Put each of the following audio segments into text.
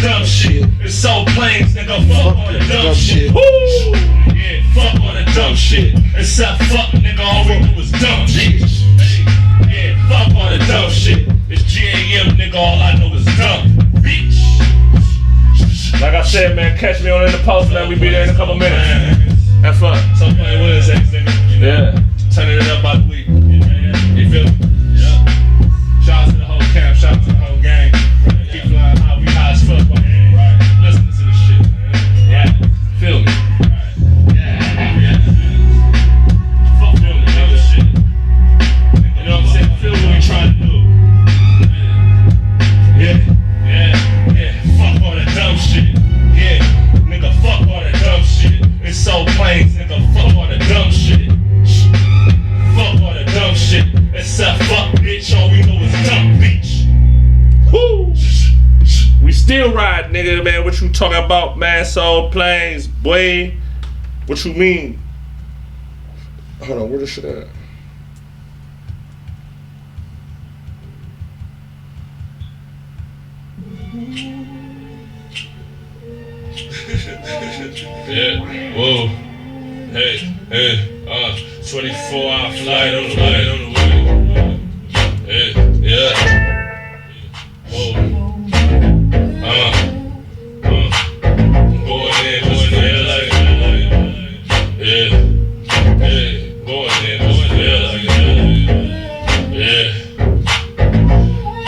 dumb shit. It's so plain, nigga, fuck all the dumb shit. Woo! Yeah, fuck all the dumb shit. Except fuck, nigga, all we do is dumb shit. Yeah, fuck all the dumb shit. It's GAM, nigga, all I know is dumb. Bitch. Like I said, man, catch me on In the Post, man. We be there in a couple minutes. Have fun. So playing Wednesdays, nigga. Yeah. Turning it up by the week. You feel me? Yeah. Shout out to the whole camp. Shout out to the whole gang. Keep flying high. We high as fuck. Right. Listening to this shit, man. Right. Feel me? Right. Yeah. Fuck all the other shit. You know what I'm saying? Feel what we trying to do. Yeah. Fuck all the dumb shit. Yeah. Nigga, fuck all the dumb shit. It's so plain, nigga. Fuck all the dumb shit. Fuck all the dumb shit. Except fuck, bitch. All we know is dumb, bitch. Woo! We still ride, nigga, man. What you talking about, man? Soul Plains, boy. What you mean? Hold on, where this shit at? Yeah, whoa, hey, 24-hour flight on the way, yeah, whoa, going in, like, yeah, going in, yeah,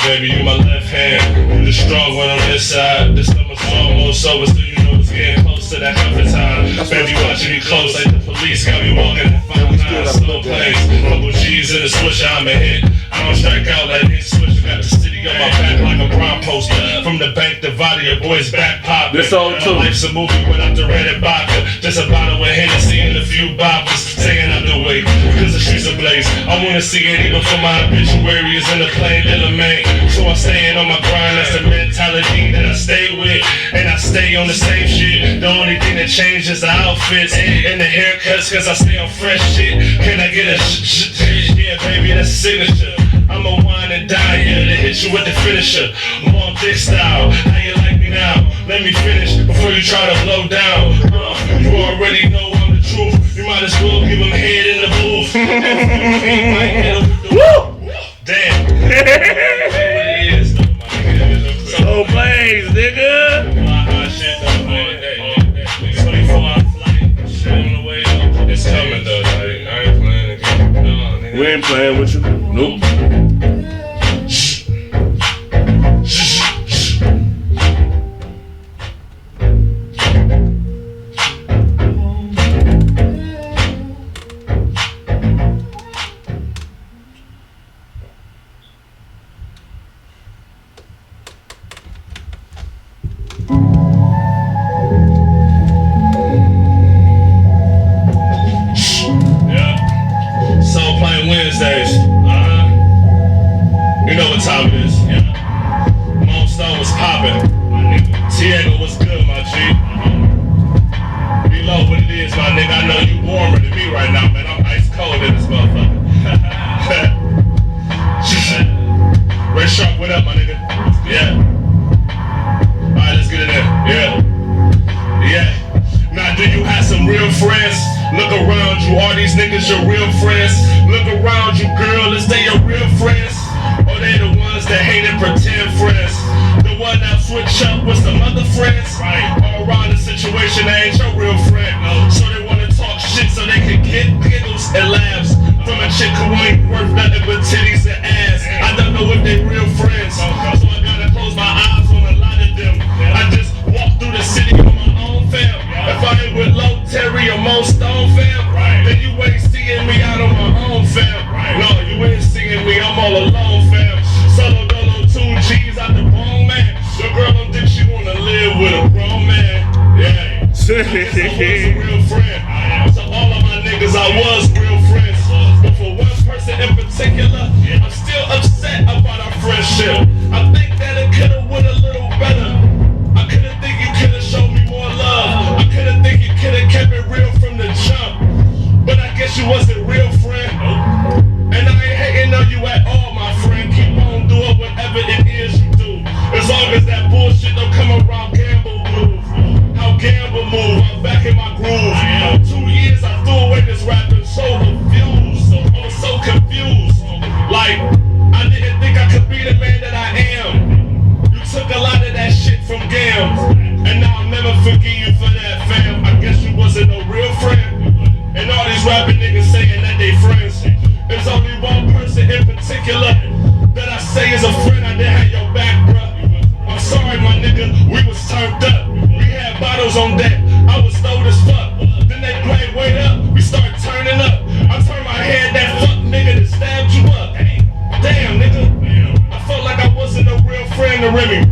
baby, you my left hand, you the strong one on this side, this number almost over, so you know it's getting close to that comfort time. Baby, watching me close like the police got me walking in 5-9 slow planes. Couple G's in the swisher, I'm a hit. I don't strike out like this swisher. Got the city on my back like a Bron poster. From the bank divided, your boy's back popping. This old too. My life's a movie without the red and vodka. Just a bottle with Hennessy and a few bottles. Staying out the way, cause the streets are blaze. I wanna see it even for my obituary is in the plain de la main. So I'm staying on my grind, that's the mentality that I stay with. And I stay on the same shit. The only thing that changes is the outfits and the haircuts, cause I stay on fresh shit. Can I get a yeah, baby, that's a signature. I'm a wine and dine here to hit you with the finisher. Long dick style, how you like me now? Let me finish before you try to blow down. You already know I'm the truth. You might as well give him head in the booth. Woo! Damn. So Blaze, nigga. 24-hour flight, shit on the way up. It's coming though, like, I ain't playing again. No, nigga. We ain't playing with you. Nope. Wednesdays, you know what time it is. Mom Stone was popping. Tiago was good, my G. You know what it is, my nigga. I know you warmer than me right now, man. I'm ice cold in this motherfucker. Ray Sharp, what up, my nigga? Yeah. Alright, let's get in there. Yeah. Now, do you have some real friends? Look around you, all these niggas your real friends. Look around you, girl, is they your real friends? Or they the ones that hate and pretend friends? The one that switch up with some other friends? Right. All around the situation, they ain't your real friend. So they wanna talk shit so they can get giggles and laughs from a chick who ain't worth nothing but titties and ass. I don't know if they real friends, so I gotta close my eyes on a lot of them. I just walk through the city on my own fam. If I ain't with Low Terry or Mo Stone fam, then you ain't seeing me out on my own fam. No, you ain't seeing me, I'm all alone fam. Solo dolo 2 G's out the bone man. Your girl don't think she wanna live with a grown man. Yeah, I guess I was a real friend. To all of my niggas I was real friends. But for one person in particular, I'm still upset about our friendship. I think that it could've went a little better. I could've think you could've showed me more love. I could've think you could've kept it real from the jump. But I guess you wasn't real, friend. And I ain't hating on you at all, my friend. Keep on doing whatever it is you do. As long as that bullshit don't come around say as a friend, I didn't have your back, bruh. I'm sorry, my nigga, we was turned up. We had bottles on deck, I was stoned as fuck. Then they played wait up, we started turning up. I turned my head, that fuck nigga that stabbed you up. Damn, nigga, I felt like I wasn't a real friend to Remy.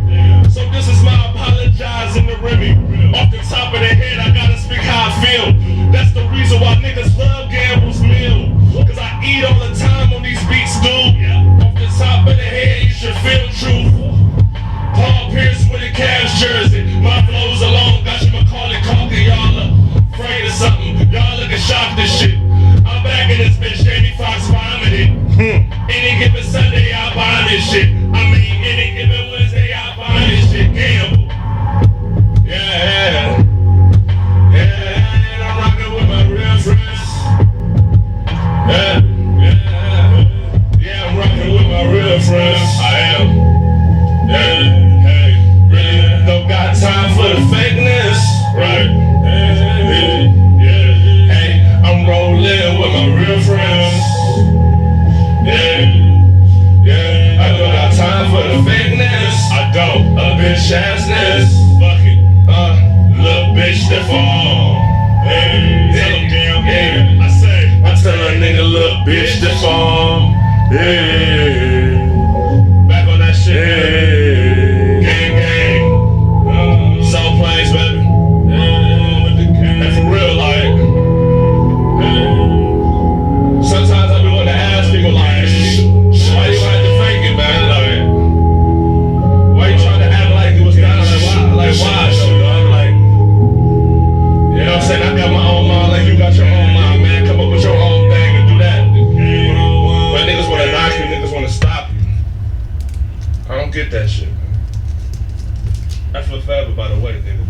So this is my apologizing to Remy. Off the top of the head, I gotta speak how I feel. That's the reason why niggas love Gamble's meal. Cause I eat all the time on these beats, dude. Off the top of the head, you should feel truth. Paul Pierce with a Cavs jersey. My flows alone, got you Macaulay Culkin. Y'all are afraid of something. Y'all looking shocked as shit. I'm back in this bitch, Jamie Foxx vomited. Any given Sunday, I buy this shit. I mean, any given Wednesday, I buy this shit. Gamble. Yeah. And I'm rocking with my real friends. Yeah, I'm rocking with my real friends. I am. Hey, really don't got time for the fakeness. Right. Hey, I'm rolling with my real friends. I don't got time for the fakeness. I don't. A bitch assness. Fuck it. Little bitch that fall. Tell him damn. I tell a nigga little bitch that fall. Back on that shit. Gang. Soul planes, baby. And for real, like, sometimes I be wanting to ask people, like, why you had to fake it, man? Like, why you trying to act like it was down? Like, why? So, dog, like, you know what I'm saying? I got my own mind, like you got your own mind, man. Come up with your own thing and do that. But niggas want to knock you, niggas want to stop you. I don't get that shit, man. I feel forever, by the way, nigga.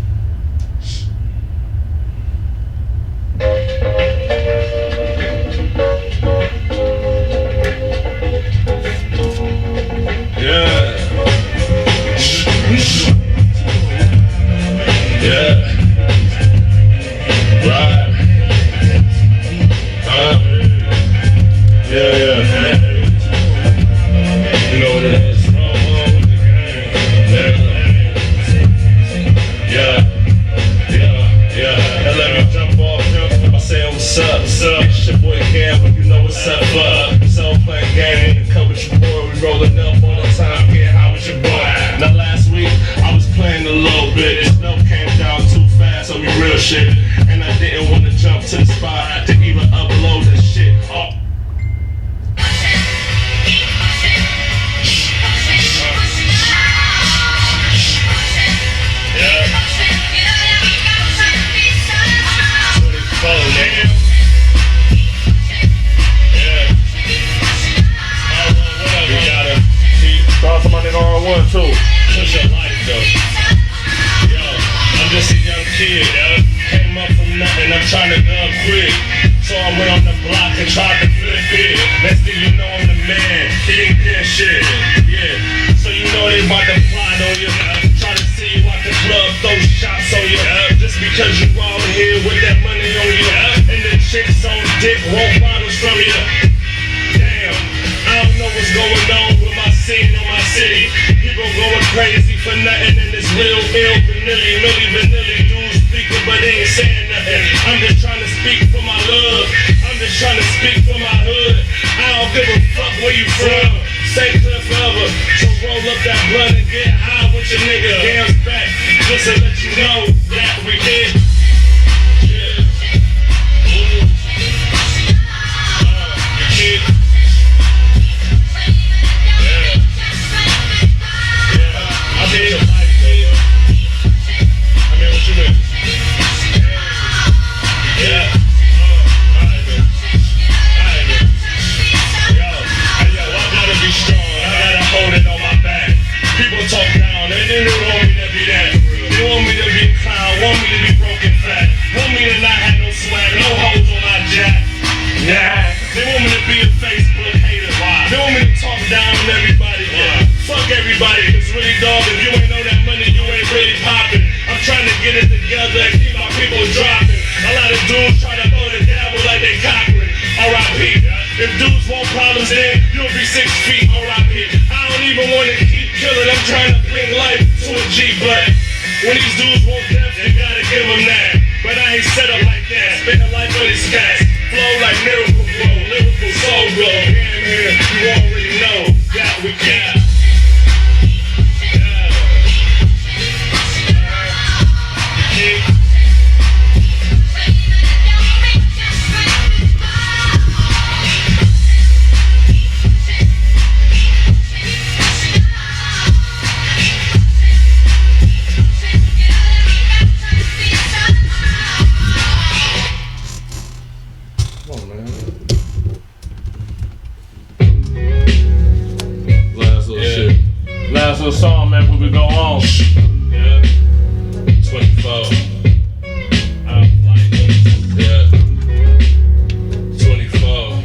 Yeah. Right. Yeah. You know what it is. Yeah. And let me jump off, yo. I say what's up? It's your boy Cam, but you know what's up, So playing game, come with your boy, we rolling up all the time, getting high with your boy. Now last week, I was playing a little bit, this snow came down too fast on me real shit. And I didn't want to jump to the spot to even upload that shit. One, two. Push your life, though. Yo, I'm just a young kid, yo. Came up from nothing, I'm trying to dub quick. So I went on the block and tried to flip it. Next thing you know, I'm the man. Kingpin shit. Yeah. So you know they about to plot on you. Try to see you at the club, throw shots on you. Just because you out here with that money on you. And the chicks on dick, roll bottles from you. Damn, I don't know what's going on with my scene or my city. People going crazy for nothing, and it's real ill, vanilly dudes speaking, but they ain't saying nothing. I'm just trying to speak for my love. I'm just trying to speak for my hood. I don't give a fuck where you from. Stay clear forever. So roll up that blunt and get high with your nigga. Hands back, just to let you know that we did. Everybody, it's really dog. If you ain't know that money, you ain't really popping. I'm trying to get it together and keep my people dropping. A lot of dudes try to throw the devil like they Cochran. R.I.P. If dudes want problems, then you'll be 6 feet. R.I.P. I don't even killing, I'm trying to bring life to a G black. When these dudes want death, you gotta give them that. But I ain't set up like that. Spend a life on these cats. Flow like miracle flow, lyrical soul glow. Damn here, you already know that we got. Last little song, man, before we go on. Yeah. 24. I'm like, yeah. 24.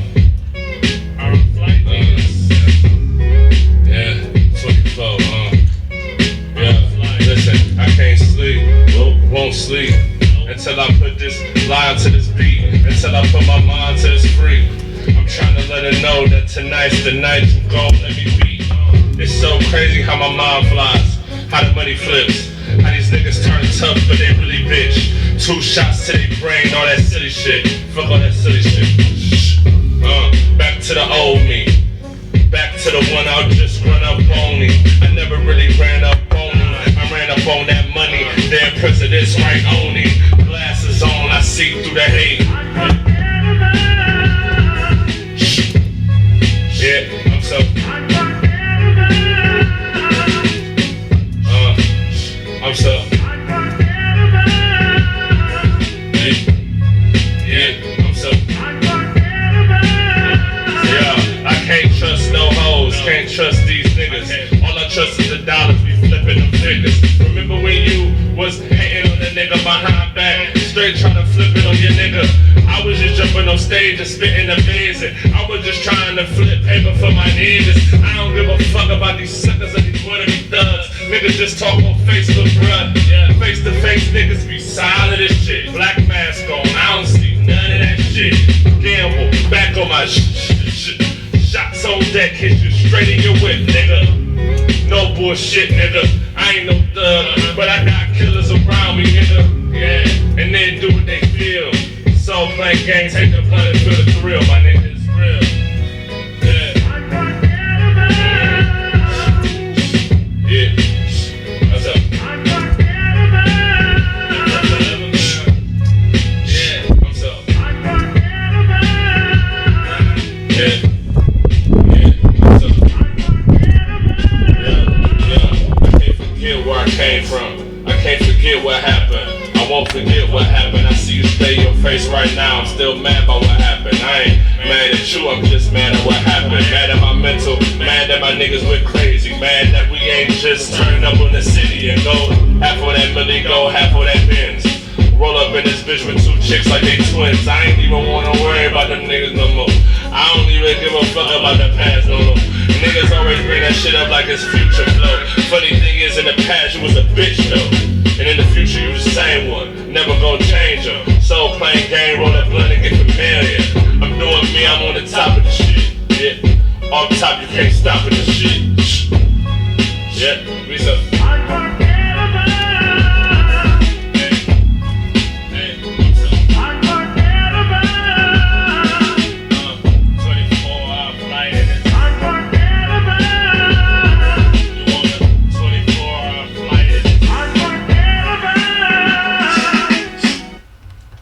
I'm flight yeah. 24. Yeah. Listen, I can't sleep. Won't sleep until I put this line to this beat. Until I put my mind to this free. I'm trying to let her know that tonight's the night you gon' let me be. It's so crazy how my mind flies, how the money flips, how these niggas turn tough but they really bitch. 2 shots to their brain, all that silly shit. Fuck all that silly shit. Back to the old me. Back to the one I'll just run up on me. I never really ran up on me. I ran up on that money. Damn president's right on me. Glasses on, I see through the hate. Yeah, I'm so. I'm so. Yeah, I'm so. Yeah, I can't trust no hoes, can't trust these niggas. All I trust is the dollars, we flipping them figures. Remember when you was hating on the nigga behind back, straight trying to flip it on your nigga? I was just jumping on stage and spitting amazing. I was just trying to flip paper for my niggas. I don't give a fuck about these suckers or these wannabe thugs. Niggas just talk on Facebook, bruh. Yeah, face to face niggas be silent as shit. Black mask on, I don't see none of that shit. Gamble, back on my shots on deck, hit you straight in your whip, nigga. No bullshit, nigga. I ain't no thug, but I got killers around me, nigga. Yeah, and they do what they feel. So playing games, hate the blood and feel the thrill, my nigga, it's real. Yeah. What's up? Yeah, what's up? Yeah. Yeah, what's up? Yeah. I can't forget where I came from. I can't forget what happened. I won't forget what happened. I see you stay your face right now. I'm still mad about what happened. I ain't mad at you, I'm just mad at what happened. Mad at my mental, mad that my niggas went crazy. Mad that we ain't just turning up on the city and go half of that Millie, go half of that Benz. Roll up in this bitch with 2 chicks like they twins. I ain't even wanna worry about them niggas no more. I don't even give a fuck about the past no more. Niggas always bring that shit up like it's future flow. Funny thing is, in the past you was a bitch though. And in the future you the same one, never gon' change them. So playing game, roll up blood and get familiar. I'm doing me, I'm on the top of the shit. Yeah, off top you can't stop with the shit. Yeah, we so.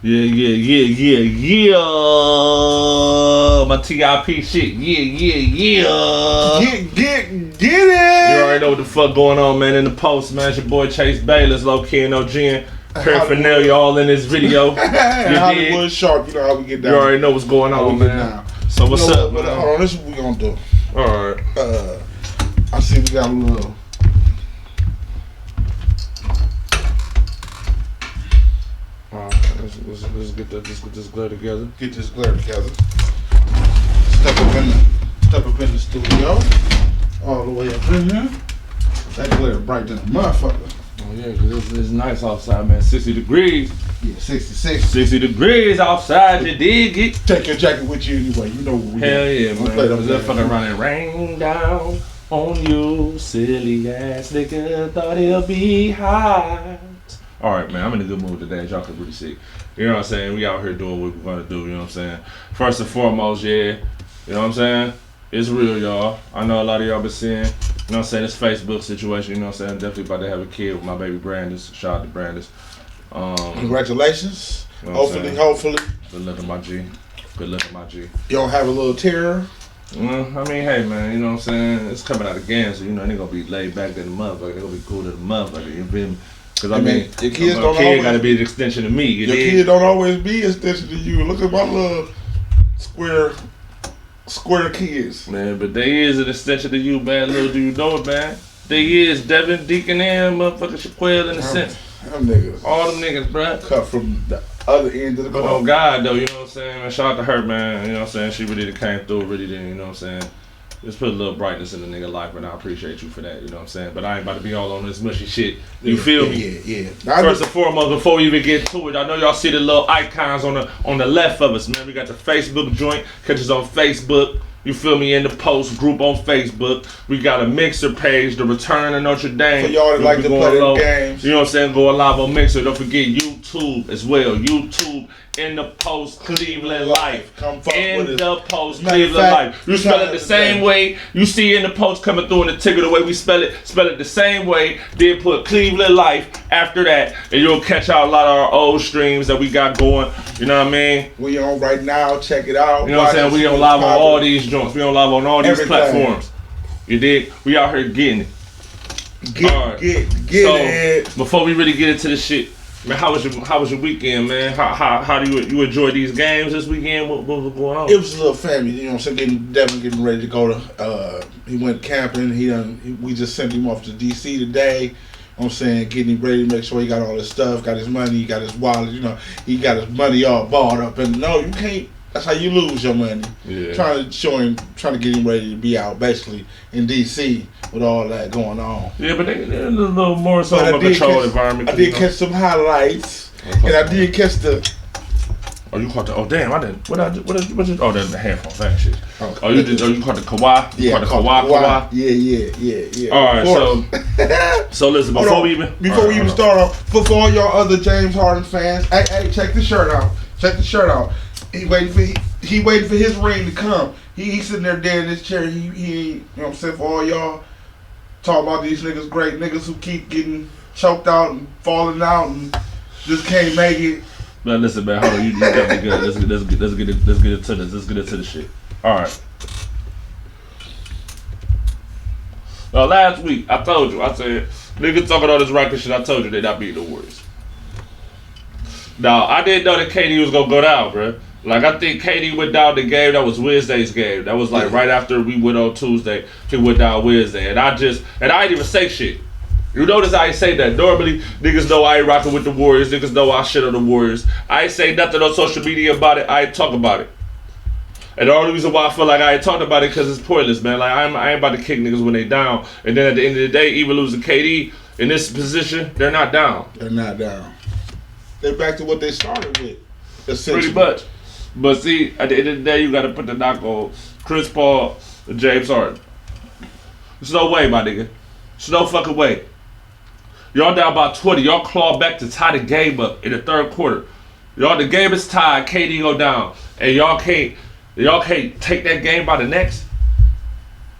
Yeah. My TIP shit. Yeah. Get it. You already know what the fuck going on, man. In the post, man. It's your boy Chase Baylesss, low key and OG and paraphernalia all in this video. Hollywood Sharp, you know how we get down. You already know what's going on, man. So what's up, man? Hold on, this is what we gonna do. Alright. I see we got a little. Let's get this glare together. Get this glare together. Step up in the studio. All the way up in here. That glare bright than a motherfucker. Oh yeah, cause it's nice outside, man. 60 degrees. Yeah, 66. 60 degrees outside, you dig it? Take your jacket with you anyway. You know what we Hell yeah, we man. play them Cause that fucking running rain down. on you, silly ass nigga. Thought it'll be hot. All right, man. I'm in a good mood today, as y'all can really see. You know what I'm saying? We out here doing what we're gonna do. You know what I'm saying? First and foremost, yeah. You know what I'm saying? It's real, y'all. I know a lot of y'all been seeing. You know what I'm saying? This Facebook situation. You know what I'm saying? Definitely about to have a kid with my baby Brandis. Shout out to Brandis. Congratulations. You know what I'm Hopefully. Good luck to my G. Good luck to my G. You don't have a little terror. I mean, hey, man, you know what I'm saying? It's coming out of games, so, you know, they gonna be laid back than the motherfucker. They gonna be cool to the motherfucker, you feel me? Because, I mean, your kids my kid gotta be an extension of me, you Your dig? kid don't always be an extension to you. Look at my little square kids. Man, but they is an extension to you, man. Little do you know it, man. They is Devin, Deacon, and motherfucker Shaquille in a sense. Them niggas. All them niggas, bruh. Cut from the other end of the But cloth. on God, though, you know what I'm saying? Man, shout out to her, man. You know what I'm saying? She really came through, really did, you know what I'm saying? Just put a little brightness in the nigga life, and I appreciate you for that, you know what I'm saying? But I ain't about to be all on this mushy shit. You feel me? Yeah. First and foremost, before we even get to it, I know y'all see the little icons on the left of us, man. We got the Facebook joint, catch us on Facebook. You feel me? In the post group on Facebook. We got a Mixer page, the Return of Notre Dame. For y'all that like to play them games. You know what I'm saying? Going live on Mixer. Don't forget YouTube as well. YouTube in the post Cleveland Life. Come fuck in with us. the post Matter of Cleveland fact, Life. You spell it the same way. You see in the post coming through in the ticker the way we spell it the same way. Then put Cleveland Life after that, and you'll catch out a lot of our old streams that we got going. You know what I mean? We on right now. Check it out. You know what I'm saying? We on live on all these joints. We on live on all these platforms. You dig? We out here getting it. Get it. Before we really get into the shit, man, how was your weekend, man? How do you enjoy these games this weekend? What was going on? It was a little family, you know what I'm saying? Devin getting ready to go to. He went camping. We just sent him off to DC today. You know what I'm saying? Getting him ready to make sure he got all his stuff, got his money, he got his wallet. You know, he got his money all balled up. And no, you can't. That's how you lose your money. Yeah. Trying to get him ready to be out basically in DC with all that going on. Yeah, but they're a little more so But of a controlled environment. I did catch some highlights, and I did catch the. Oh, you caught the? Oh, damn! I didn't. What? Oh, that's the headphones. That shit. Oh, you did? Oh, you caught the Kawhi? You Yeah, caught the Kawhi. Yeah. All right, so listen. Before we even start off, for all y'all other James Harden fans, hey, check the shirt out. Check the shirt out. He waiting for his ring to come. He sitting there dead in his chair. He you know what I'm saying, for all y'all talking about these niggas, great niggas who keep getting choked out and falling out and just can't make it. Man, listen, man. Hold on. You definitely good. Let's get into this. Let's get into the shit. All right. Last week I told you. I said niggas talking all this rocket shit. I told you they not beating the Warriors. Now I didn't know that KD was gonna go down, bro. Like, I think KD went down the game. That was Wednesday's game. That was like right after we went on Tuesday. He went down Wednesday, and I didn't even say shit. You notice I ain't say that. Normally, niggas know I ain't rocking with the Warriors. Niggas know I shit on the Warriors. I ain't say nothing on social media about it. I ain't talk about it. And the only reason why I feel like I ain't talked about it because it's pointless, man. Like, I ain't about to kick niggas when they down. And then at the end of the day, even losing KD in this position, they're not down. They're not down. They're back to what they started with, Pretty essentially. much. But see, at the end of the day, you got to put the knock on Chris Paul and James Harden. There's no way, my nigga. There's no fucking way. Y'all down by 20. Y'all claw back to tie the game up in the third quarter. Y'all, the game is tied. KD go down, and y'all can't take that game by the next.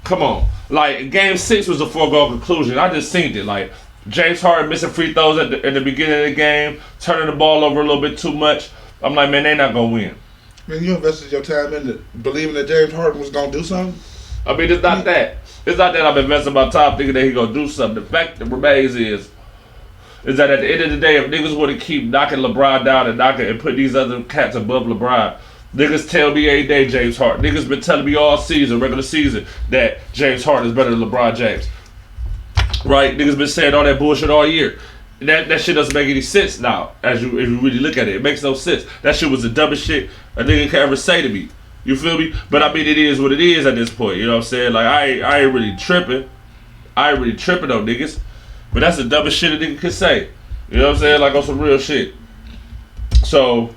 Come on, like game 6 was a foregone conclusion. I just seen it. Like James Harden missing free throws at the beginning of the game, turning the ball over a little bit too much. I'm like, man, they not gonna win. Man, you invested your time in believing that James Harden was gonna do something. I mean, it's not that. It's not that I'm investing my time thinking that he gonna do something. The fact that remains is that at the end of the day, if niggas want to keep knocking LeBron down and put these other cats above LeBron, niggas tell me every day James Harden. Niggas been telling me all season, regular season, that James Harden is better than LeBron James. Right? Niggas been saying all that bullshit all year. That shit doesn't make any sense now, if you really look at it. It makes no sense. That shit was the dumbest shit a nigga could ever say to me. You feel me? But I mean, it is what it is at this point. You know what I'm saying? Like, I ain't really tripping. I ain't really tripping on niggas. But that's the dumbest shit a nigga could say. You know what I'm saying? Like, on some real shit. So,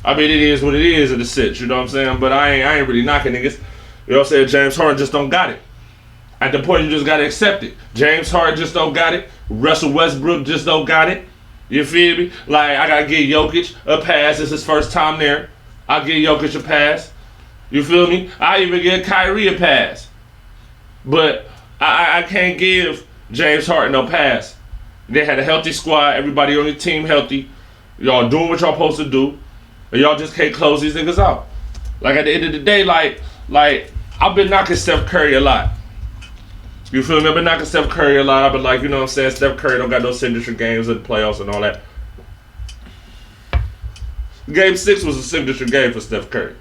I mean, it is what it is in a sense. You know what I'm saying? But I ain't really knocking niggas. You know what I'm saying? James Harden just don't got it. At the point you just gotta accept it. James Harden just don't got it. Russell Westbrook just don't got it. You feel me? Like, I gotta give Jokic a pass. It's his first time there. I'll give Jokic a pass. You feel me? I even give Kyrie a pass. But I can't give James Harden no pass. They had a healthy squad. Everybody on the team healthy. Y'all doing what y'all supposed to do. And y'all just can't close these niggas out. Like, at the end of the day, like I've been knocking Steph Curry a lot. You feel me? I've been knocking Steph Curry a lot. I've been like, you know what I'm saying? Steph Curry don't got no signature games in the playoffs and all that. Game 6 was a signature game for Steph Curry.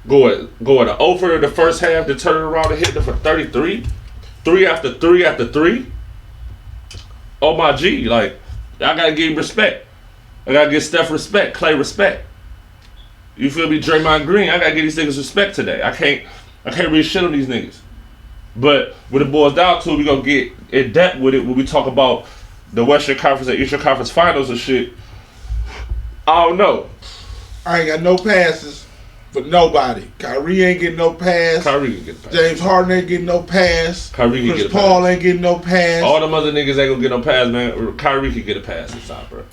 Going to over the first half, to turn around and hit them for 33. 3 after 3 after 3. Oh my G, like, I gotta give him respect. I gotta give Steph respect, Clay respect. You feel me? Draymond Green, I gotta give these niggas respect today. I can't really shit on these niggas. But when it boils down to it, we gonna get in depth with it when we talk about the Western Conference and Eastern Conference Finals and shit. I don't know. I ain't got no passes for nobody. Kyrie ain't getting no pass. Kyrie can get a pass. James Harden ain't getting no pass. Kyrie can Chris get a Paul pass. ain't getting no pass. All them other niggas ain't gonna get no pass, man. Kyrie can get a pass this time, bro.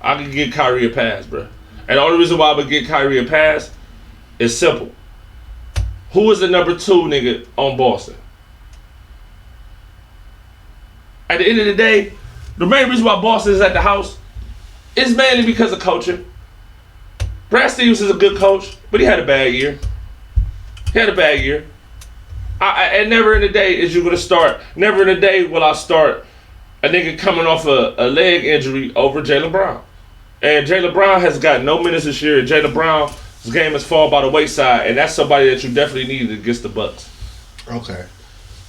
I can get Kyrie a pass, bro. And the only reason why I would get Kyrie a pass is simple. Who is the number 2 nigga on Boston? At the end of the day, the main reason why Boston is at the house is mainly because of coaching. Brad Stevens is a good coach, but he had a bad year. And never in the day is you gonna start. Never in the day will I start a nigga coming off a leg injury over Jaylen Brown. And Jaylen Brown has got no minutes this year. Jaylen Brown's game has fallen by the wayside, and that's somebody that you definitely needed against the Bucks. Okay.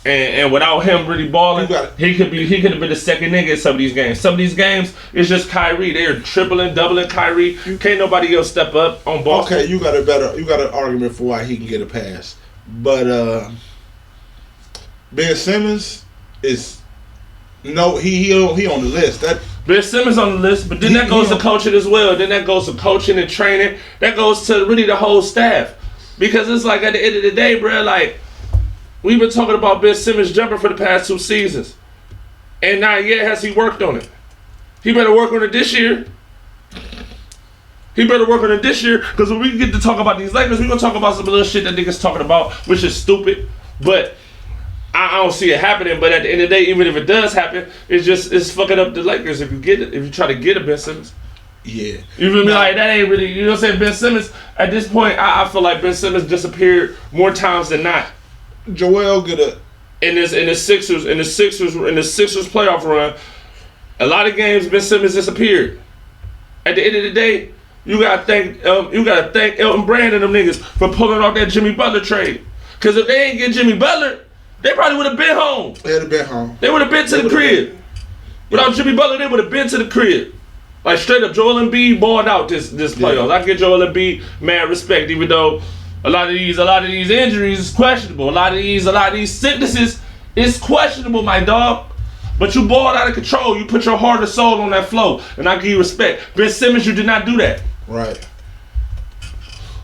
And without him really balling, he could have been the second nigga in some of these games. Some of these games, it's just Kyrie. They're tripling, doubling Kyrie. Can't nobody else step up on Boston. Okay, you got an argument for why he can get a pass. But Ben Simmons is he on the list. That Ben Simmons on the list, but then that goes to coaching as well. Then that goes to coaching and training. That goes to really the whole staff. Because it's like at the end of the day, bro, like, we've been talking about Ben Simmons jumper for the past 2 seasons. And not yet has he worked on it. He better work on it this year. Because when we get to talk about these Lakers, we're going to talk about some little shit that niggas talking about, which is stupid. But I don't see it happening. But at the end of the day, even if it does happen, it's fucking up the Lakers if you try to get a Ben Simmons. Yeah. You feel me? Like, that ain't really, you know what I'm saying? Ben Simmons, at this point, I feel like Ben Simmons disappeared more times than not. Joel get a in the Sixers playoff run, a lot of games Ben Simmons disappeared. At the end of the day, you gotta thank Elton Brand and them niggas for pulling off that Jimmy Butler trade. Cause if they ain't get Jimmy Butler, they probably would have been home. They'd have been home. They would have been to the crib. Without Jimmy Butler, they would have been to the crib. Like, straight up, Joel Embiid balled out this playoffs. I give Joel Embiid mad respect, even though a lot of these injuries is questionable. A lot of these sicknesses is questionable, my dog. But you balled out of control. You put your heart and soul on that flow, and I give you respect. Ben Simmons, you did not do that. Right.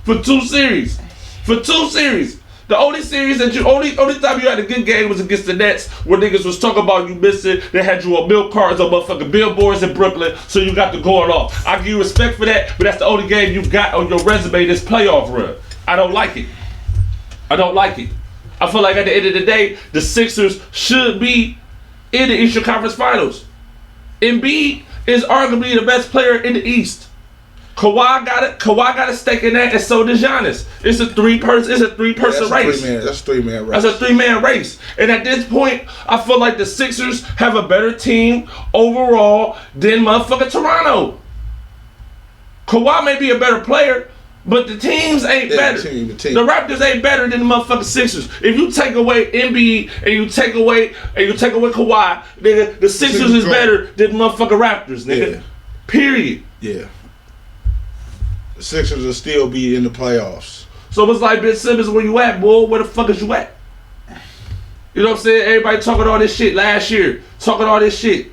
For 2 series. The only series that only time you had a good game was against the Nets, where niggas was talking about you missing. They had you on milk cards on motherfucking billboards in Brooklyn, so you got to going off. I give you respect for that, but that's the only game you've got on your resume this playoff run. I don't like it. I feel like at the end of the day, the Sixers should be in the Eastern Conference Finals. Embiid is arguably the best player in the East. Kawhi got a stake in that, and so does Giannis. It's a three-person race. That's a 3-man race. That's a 3-man race. And at this point, I feel like the Sixers have a better team overall than motherfucking Toronto. Kawhi may be a better player, but the teams ain't better. The team. The Raptors ain't better than the motherfucking Sixers. If you take away Embiid and you take away Kawhi, nigga, the Sixers is better than the motherfucking Raptors, nigga. Yeah. Period. Yeah. The Sixers will still be in the playoffs. So it's like, Ben Simmons, where you at, boy? Where the fuck is you at? You know what I'm saying? Everybody talking all this shit last year. Talking all this shit.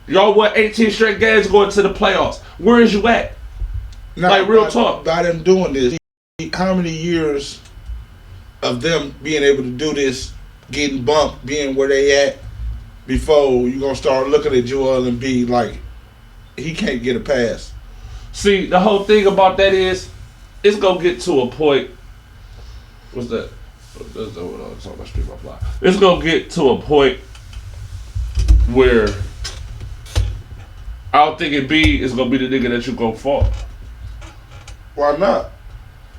Y'all won 18 straight games going to the playoffs. Where is you at? Now, like, real talk. By them doing this, how many years of them being able to do this, getting bumped, being where they at, before you gonna start looking at Joel and be like, he can't get a pass. See, the whole thing about that is, it's gonna get to a point. What's that? That's what I'm talking about. Street by Fly. It's gonna get to a point where I don't think B is gonna be the nigga that you gonna fault. Why not?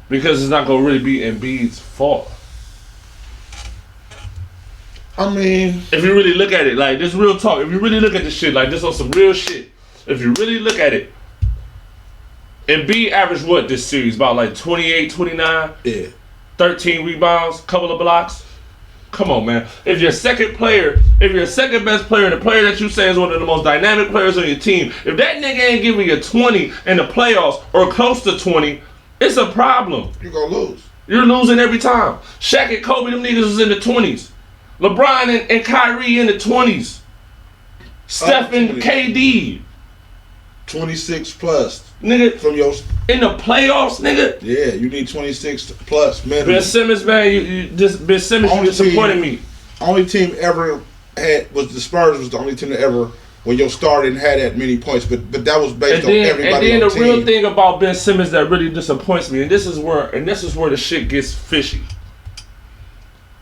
Because it's not gonna really be Embiid's fault. I mean, if you really look at it, like this real talk, if you really look at this shit, like this on some real shit, if you really look at it, Embiid averaged what this series? About like 28, 29? Yeah. 13 rebounds, couple of blocks. Come on, man. If your second player, if your second best player, the player that you say is one of the most dynamic players on your team, if that nigga ain't giving you 20 in the playoffs or close to 20, it's a problem. You're gonna lose. You're losing every time. Shaq and Kobe, them niggas was in the 20s. LeBron and Kyrie in the 20s. Steph and KD. 26 plus. Nigga, from your in the playoffs, nigga. Yeah, you need 26 plus minimum. Ben Simmons, man, you just Ben Simmons disappointed me. Only team ever had was the Spurs was the only team that ever when your starting had that many points, but that was based on everybody. And then on the team. real thing about Ben Simmons that really disappoints me, and this is where the shit gets fishy.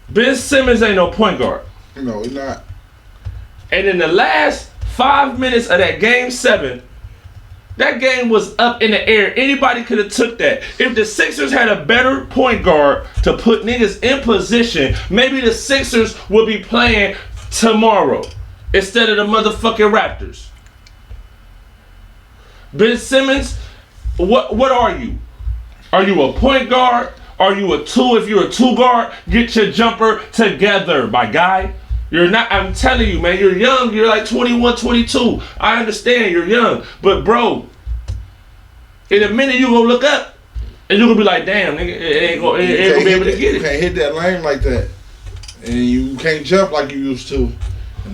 Ben Simmons ain't no point guard. No, he's not. And in the last 5 minutes of that game 7. That game was up in the air. Anybody could have took that. If the Sixers had a better point guard to put niggas in position, maybe the Sixers would be playing tomorrow instead of the motherfucking Raptors. Ben Simmons, what are you? Are you a point guard? Are you a 2? If you're a 2 guard, get your jumper together, my guy. You're not, I'm telling you, man, you're young. You're like 21, 22. I understand you're young. But, bro, in a minute you're going to look up and you're going to be like, damn, nigga, it ain't going to be able to get it. You can't hit that lane like that. And you can't jump like you used to.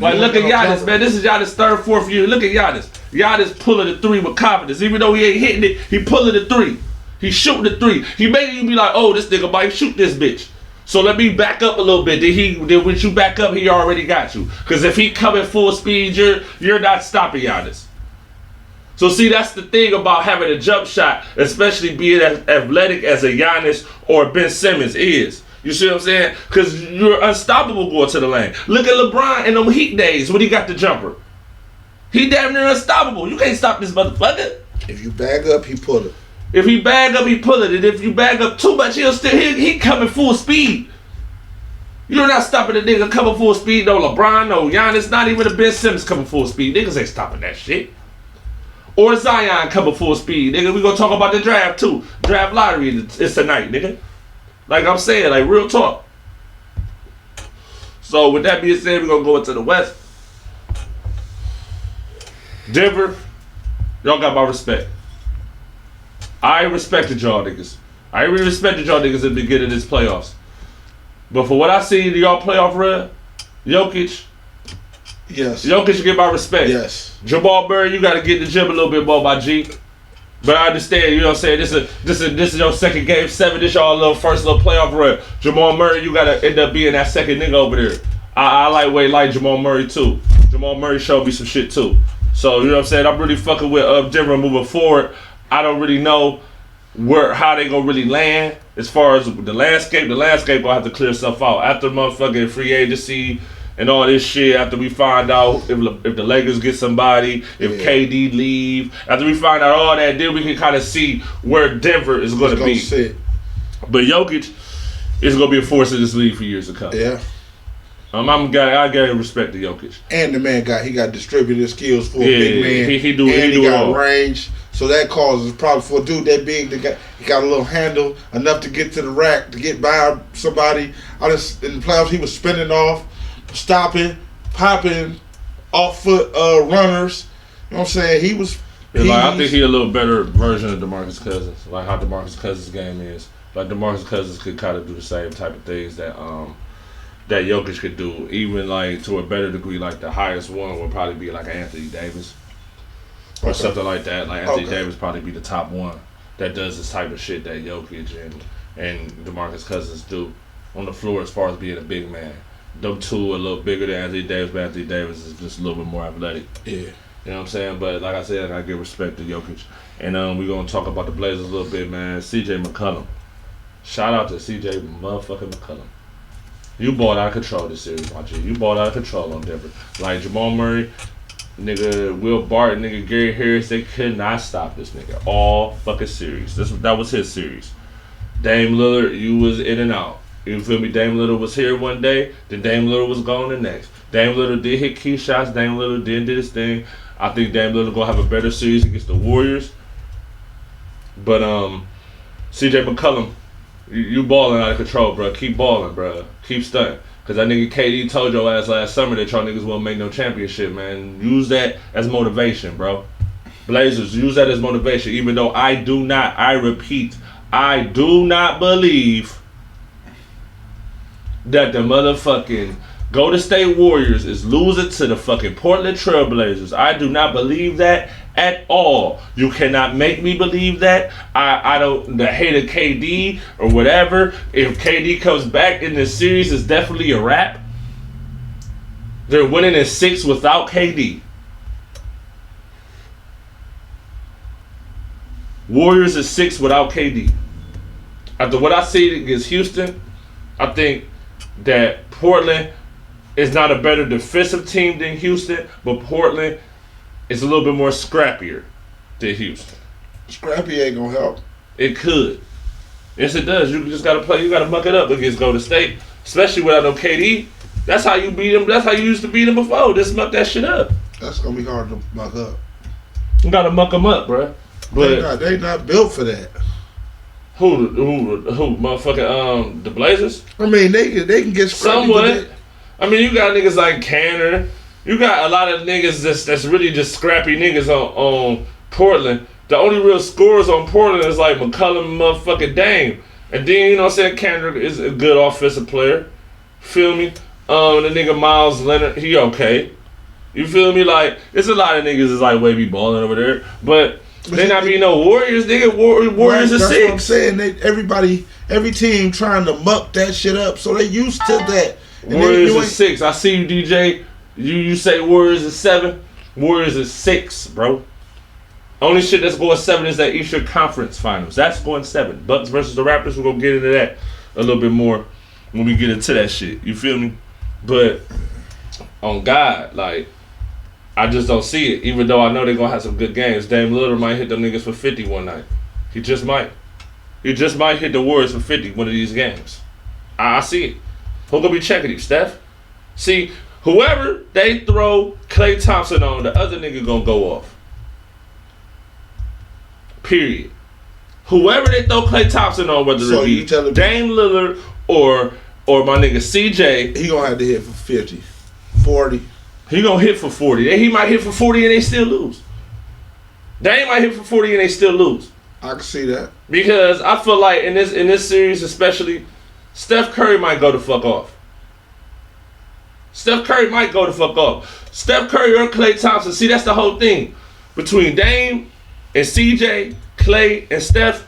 Like, look at Giannis, man. This is Giannis' 3rd, 4th year. Look at Giannis. Giannis pulling the 3 with confidence. Even though he ain't hitting it, he pulling the 3. He shooting the 3. He making you be like, oh, this nigga might shoot this bitch. So let me back up a little bit. Then when you back up, he already got you. Because if he coming full speed, you're not stopping Giannis. So see, that's the thing about having a jump shot, especially being as athletic as a Giannis or Ben Simmons is. You see what I'm saying? Because you're unstoppable going to the lane. Look at LeBron in them Heat days when he got the jumper. He damn near unstoppable. You can't stop this motherfucker. If you bag up, he pull it. If he bag up, he pull it. And if you bag up too much, he coming full speed. You're not stopping a nigga coming full speed. No LeBron, no Giannis, not even the Ben Simmons coming full speed. Niggas ain't stopping that shit. Or Zion coming full speed. Nigga, we gonna talk about the draft too. Draft lottery is tonight, nigga. Like I'm saying, like real talk. So with that being said, we're gonna go into the West. Denver, y'all got my respect. I respected y'all niggas. I really respected y'all niggas at the beginning of this playoffs. But for what I see in y'all playoff run, Jokic. Yes. Jokic, you get my respect. Yes. Jamal Murray, you got to get in the gym a little bit more, my G. But I understand, you know what I'm saying? This is your second game 7. This y'all little first little playoff run. Jamal Murray, you got to end up being that second nigga over there. I like Jamal Murray too. Jamal Murray showed me some shit too. So, you know what I'm saying? I'm really fucking with Denver moving forward. I don't really know how they gonna really land as far as the landscape. The landscape gonna have to clear stuff out after motherfucking free agency and all this shit. After we find out if the Lakers get somebody, if KD leave, after we find out all that, then we can kind of see where Denver is gonna be. Sit. But Jokic is gonna be a force in this league for years to come. Yeah. I gotta respect the Jokic. And the man got distributed skills for a big man. He got range. So that causes probably for a dude that big, he got a little handle enough to get to the rack, to get by somebody. In the playoffs, he was spinning off, stopping, popping, off foot runners. You know what I'm saying? I think he a little better version of DeMarcus Cousins, like how DeMarcus Cousins' game is. Like DeMarcus Cousins could kind of do the same type of things that Jokic could do, even like to a better degree. Like the highest one would probably be like Anthony Davis. Or something like that. Like Anthony Davis probably be the top one that does this type of shit that Jokic and DeMarcus Cousins do. on the floor as far as being a big man. Them two a little bigger than Anthony Davis, but Anthony Davis is just a little bit more athletic. Yeah. You know what I'm saying? But like I said, I give respect to Jokic. And we're going to talk about the Blazers a little bit, man. CJ McCollum. Shout out to CJ motherfucking McCollum. You balled out of control this series, my G. You balled out of control on Denver. Like Jamal Murray, nigga, Will Barton, nigga, Gary Harris, they could not stop this nigga all fucking series. That was his series. Dame Lillard, you was in and out. You feel me? Dame Lillard was here one day, then Dame Lillard was gone the next. Dame Lillard did hit key shots. Dame Lillard did his thing. I think Dame Lillard gonna have a better series against the Warriors. But CJ McCollum, you balling out of control, bro. Keep balling, bro. Keep stunting. Cause that nigga KD told your ass last summer that y'all niggas won't make no championship, man. Use that as motivation, bro. Blazers, use that as motivation. Even though I do not believe that the motherfucking Golden State Warriors is losing to the fucking Portland Trail Blazers. I do not believe that at all. You cannot make me believe that. I don't, the hate of KD or whatever. If KD comes back in this series, it's definitely a wrap. They're winning in 6 without KD. Warriors is 6 without KD. After what I see against Houston, I think that Portland is not a better defensive team than Houston, but Portland is a little bit more scrappier than Houston. Scrappy ain't gonna help. It could. Yes, it does. You just gotta play. You gotta muck it up against Golden State, especially without no KD. That's how you beat them. That's how you used to beat them before. Just muck that shit up. That's gonna be hard to muck up. You gotta muck them up, bro. But they not built for that. Who, motherfucking the Blazers? I mean, they can get scrappy. Somewhat. I mean, you got niggas like Canner. You got a lot of niggas that's really just scrappy niggas on Portland. The only real scorers on Portland is like McCollum and motherfucking Dame. And then, you know what I'm saying, Canner is a good offensive player. Feel me? The nigga Miles Leonard, he okay. You feel me? Like, it's a lot of niggas is like way be balling over there. But they not be no Warriors, nigga. Warriors are 6. That's what I'm saying. Every team trying to muck that shit up, so they used to that. And Warriors is 6. I see you, DJ. You say Warriors is 7. Warriors is 6, bro. Only shit that's going 7 is that Eastern Conference Finals. That's going 7. Bucks versus the Raptors. We're gonna get into that a little bit more when we get into that shit. You feel me? But on God, like, I just don't see it. Even though I know they're gonna have some good games. Dame Lillard might hit them niggas for 50 one night. He just might. He just might hit the Warriors for 50 one of these games. I see it. Who gonna be checking him, Steph? See, whoever they throw Klay Thompson on, the other nigga gonna go off. Period. Whoever they throw Klay Thompson on, whether it be Dame Lillard or my nigga CJ, he gonna have to hit for 50, 40. He gonna hit for 40. He might hit for 40 and they still lose. Dame might hit for 40 and they still lose. I can see that. Because I feel like in this series especially, Steph Curry might go the fuck off. Steph Curry might go the fuck off. Steph Curry or Klay Thompson. See, that's the whole thing. Between Dame and CJ, Klay and Steph,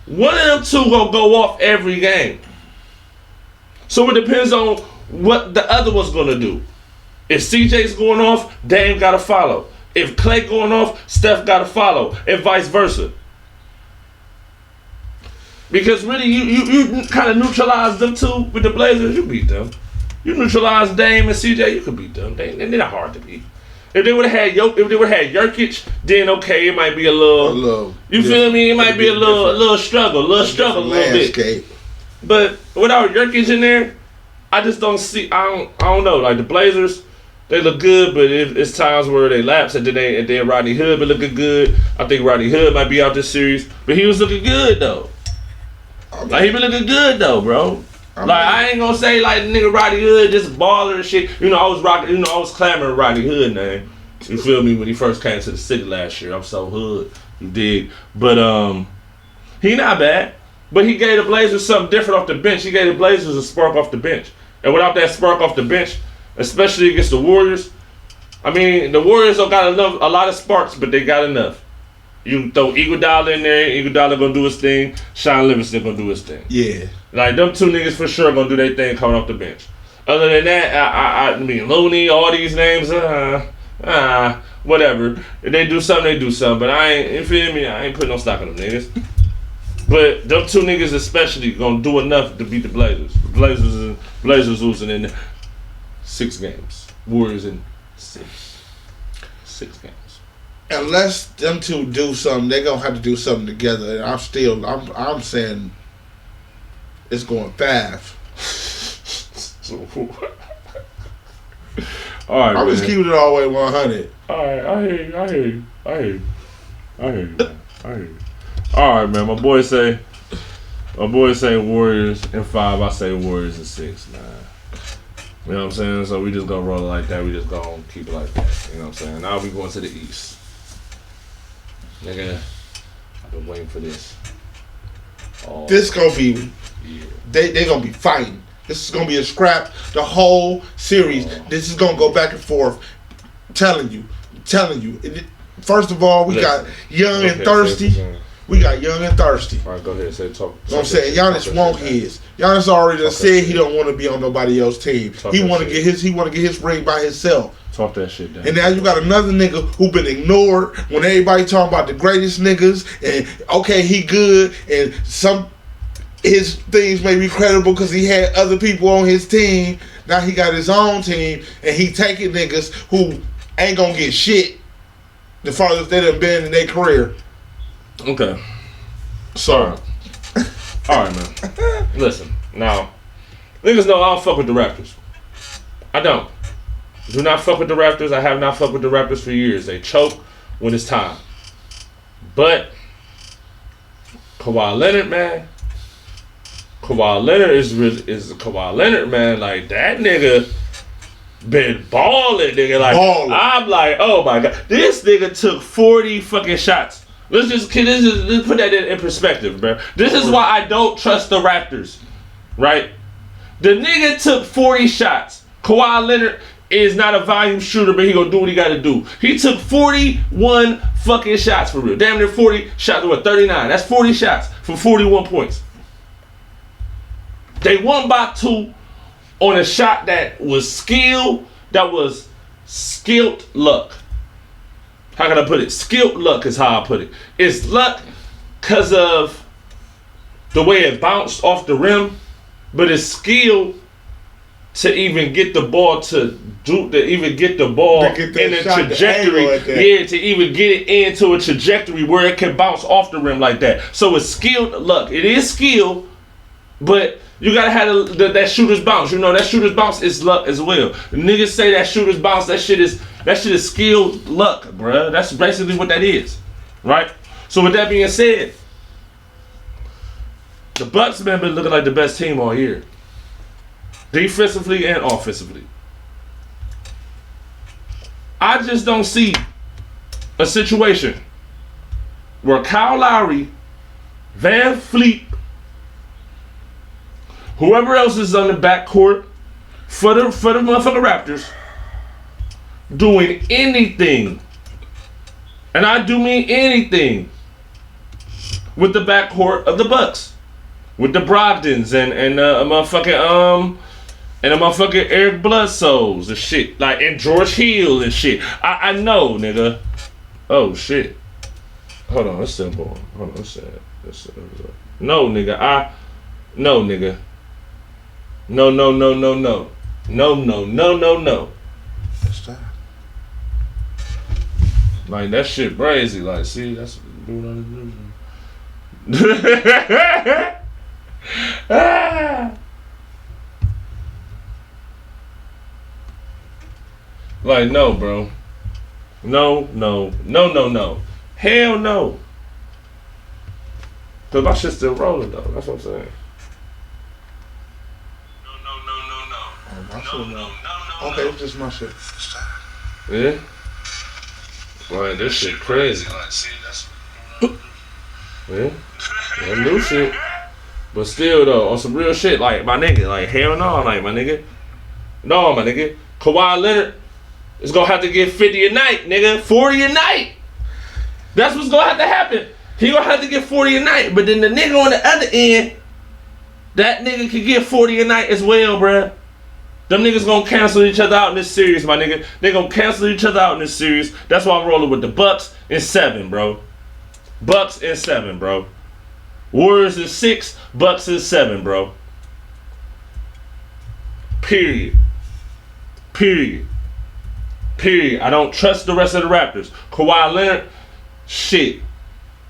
one of them two gonna go off every game. So it depends on what the other one's gonna do. If CJ's going off, Dame gotta follow. If Klay going off, Steph gotta follow, and vice versa. Because really, you kind of neutralize them two with the Blazers, you beat them. You neutralize Dame and CJ, you could beat them. They're not hard to beat. If they would have had Jokic, then okay, it might be a little you feel me? It might be a little struggle, a little bit. But without Jokic in there, I just don't see. I don't know. Like the Blazers, they look good, but it's times where they lapse, and then Rodney Hood been looking good. I think Rodney Hood might be out this series, but he was looking good though. Like he been looking good though, bro. I ain't gonna say like nigga Rodney Hood just baller and shit. You know I was clamoring Rodney Hood name. You feel me? When he first came to the city last year, I'm so hood. You dig? But he not bad. But he gave the Blazers something different off the bench. He gave the Blazers a spark off the bench. And without that spark off the bench, especially against the Warriors, I mean the Warriors don't got a lot of sparks, but they got enough. You throw Iguodala in there, Iguodala gonna do his thing, Sean Livingston gonna do his thing. Yeah. Like, them two niggas for sure gonna do their thing coming off the bench. Other than that, I mean, Looney, all these names, whatever. If they do something, they do something. But I ain't, you feel me? I ain't putting no stock in them niggas. But them two niggas especially gonna do enough to beat the Blazers. The Blazers losing in 6 games. Warriors in 6 games. Unless them two do something, they gonna have to do something together. And I'm saying it's going 5. All right, I'm just keeping it all the way 100. All right, I hear you. All right, man. My boy say Warriors in 5. I say Warriors in 6, man. You know what I'm saying? So we just gonna roll it like that. We just gonna keep it like that. You know what I'm saying? Now we going to the East. Nigga, I've been waiting for this. This gonna be Yeah. they gonna be fighting. This is gonna be a scrap. The whole series. This is gonna go back and forth. Telling you. First of all, we got young and thirsty. We got young and thirsty. All right, go ahead. Say talk. You know what I'm saying? Giannis want his. Giannis already done said he don't want to be on nobody else's team. He want to get his ring by himself. Talk that shit down. And now you got another nigga who been ignored when everybody talking about the greatest niggas and okay, he good and some his things may be credible because he had other people on his team. Now he got his own team and he taking niggas who ain't gonna get shit the farthest they done been in their career. Okay. So, all right, man. Listen, now, niggas know I don't fuck with the Raptors. I don't. Do not fuck with the Raptors. I have not fucked with the Raptors for years. They choke when it's time. But Kawhi Leonard, man. Kawhi Leonard is Kawhi Leonard, man. Like, that nigga been balling, nigga. Like, ballin'. I'm like, oh my god, this nigga took 40 fucking shots. Let's put that in perspective, bro. This is why I don't trust the Raptors, right? The nigga took 40 shots. Kawhi Leonard is not a volume shooter, but he gonna do what he gotta do. He took 41 fucking shots for real. Damn near 40 shots. What, 39? That's 40 shots for 41 points. They won by 2 on a shot that was skilled luck. How can I put it? Skilled luck is how I put it. It's luck because of the way it bounced off the rim, but it's skill to even get the ball in a trajectory. Yeah, to even get it into a trajectory where it can bounce off the rim like that. So it's skilled luck. It is skill, but you gotta have that shooter's bounce. You know, that shooter's bounce is luck as well. The niggas say that shooter's bounce, that shit is skilled luck, bruh. That's basically what that is, right? So with that being said, the Bucks have been looking like the best team all year, defensively and offensively. I just don't see a situation where Kyle Lowry, Van Fleet, whoever else is on the backcourt for the motherfucking Raptors doing anything, and I do mean anything, with the backcourt of the Bucks, with the Brogdons and a motherfucking Eric Bledsoes and shit, like, and George Hill and shit. I know, nigga. Oh shit. Hold on, it's still going. Hold on, it's no, nigga. No, nigga. No. Stop. Like, that shit crazy. Like, see, that's doing on the Like, no, bro. No. Hell no. Cause my shit's still rolling though. That's what I'm saying. No. Okay, it's just my shit. Yeah. Like, this shit crazy. Yeah. That new shit. But still though, on some real shit, like, my nigga, like, hell no, like, my nigga. No, my nigga. Kawhi Leonard is gonna have to get 50 a night, nigga. 40 a night. That's what's gonna have to happen. He gonna have to get 40 a night. But then the nigga on the other end, that nigga could get 40 a night as well, bruh. Them niggas gonna cancel each other out in this series, my nigga. They gonna cancel each other out in this series. That's why I'm rolling with the Bucks in 7, bro. Bucks in 7, bro. Warriors in 6, Bucks in 7, bro. Period. Period. Period. I don't trust the rest of the Raptors. Kawhi Leonard, shit.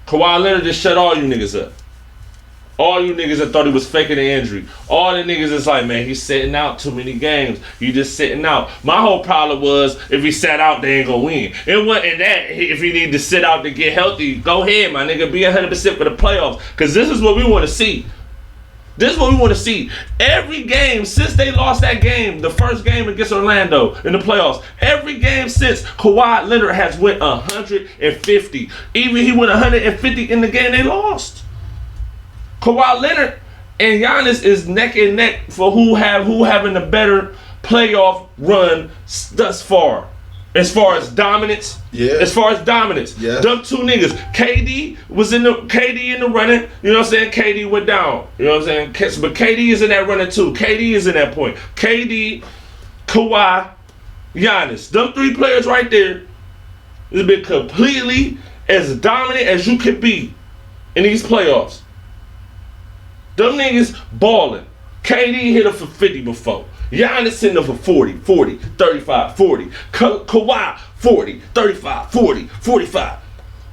Kawhi Leonard just shut all you niggas up. All you niggas that thought he was faking an injury. All the niggas is like, man, he's sitting out too many games. He just sitting out. My whole problem was, if he sat out, they ain't gonna win. It wasn't that. If he need to sit out to get healthy, go ahead, my nigga. Be 100% for the playoffs. Because this is what we want to see. This is what we want to see. Every game since they lost that game, the first game against Orlando in the playoffs, every game since, Kawhi Leonard has went 150. Even he went 150 in the game they lost. Kawhi Leonard and Giannis is neck and neck for who having a better playoff run thus far. As far as dominance, As far as dominance, them two niggas. KD was in the running. You know what I'm saying? KD went down. You know what I'm saying? But KD is in that running too. KD is in that point. KD, Kawhi, Giannis. Them 3 players right there has been completely as dominant as you could be in these playoffs. Them niggas balling. KD hit her for 50 before. Giannis hitting her for 40, 35, 40. Kawhi, 40, 35, 40, 45.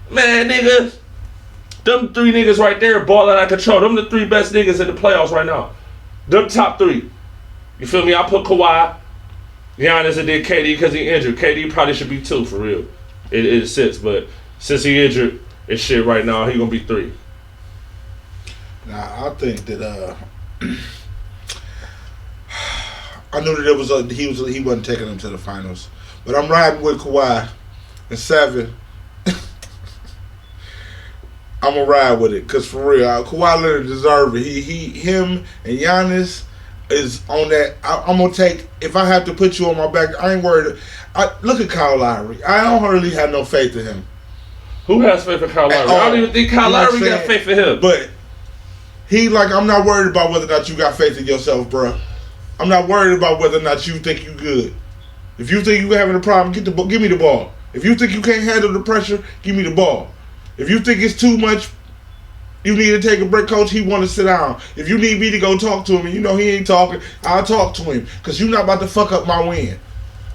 Man, niggas, them 3 niggas right there balling out of control. Them the 3 best niggas in the playoffs right now. Them top 3. You feel me? I put Kawhi, Giannis, and then KD because he injured. KD probably should be 2 for real. It sits, but since he injured, it's shit right now. He gonna be 3. Nah, I think that I knew that he wasn't taking them to the finals, but I'm riding with Kawhi in 7. I'm gonna ride with it because for real, Kawhi Leonard deserves it. Him and Giannis is on that. I'm gonna take. If I have to put you on my back, I ain't worried. Look at Kyle Lowry. I don't really have no faith in him. Who has faith in Kyle Lowry? I don't even think Kyle Lowry got faith in him. But I'm not worried about whether or not you got faith in yourself, bro. I'm not worried about whether or not you think you good. If you think you having a problem, give me the ball. If you think you can't handle the pressure, give me the ball. If you think it's too much, you need to take a break, coach. He want to sit down. If you need me to go talk to him, and you know he ain't talking, I'll talk to him because you're not about to fuck up my win.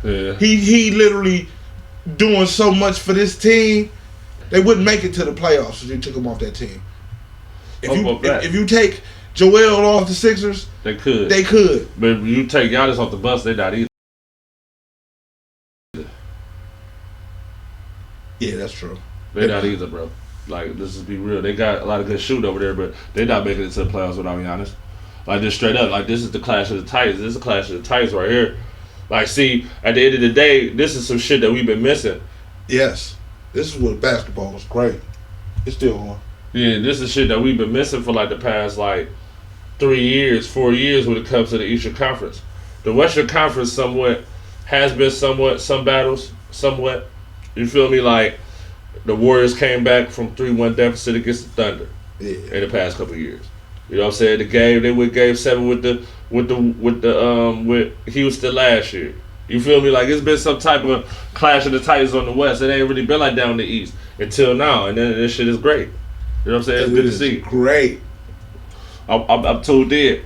Yeah. He literally doing so much for this team. They wouldn't make it to the playoffs if you took him off that team. If you take Joel off the Sixers, they could. But if you take Giannis off the bus, they not either. Yeah, that's true. They not either, bro. Like, let's just be real. They got a lot of good shoot over there, but they not making it to the playoffs without Giannis. Like, just straight up. Like, this is the clash of the Titans. This is the clash of the Titans right here. Like, see, at the end of the day, this is some shit that we've been missing. Yes. This is what basketball was great. It's still on. Yeah, this is shit that we've been missing for like the past like 3 years, 4 years when it comes to the Eastern Conference. The Western Conference has been some battles, somewhat. You feel me? Like the Warriors came back from 3-1 deficit against the Thunder in the past couple of years. You know what I'm saying? They went game 7 with Houston last year. You feel me? Like it's been some type of clash of the Titans on the West. It ain't really been like down the East until now, and then this shit is great. You know what I'm saying? It's good to see. Great. I'm tuned in.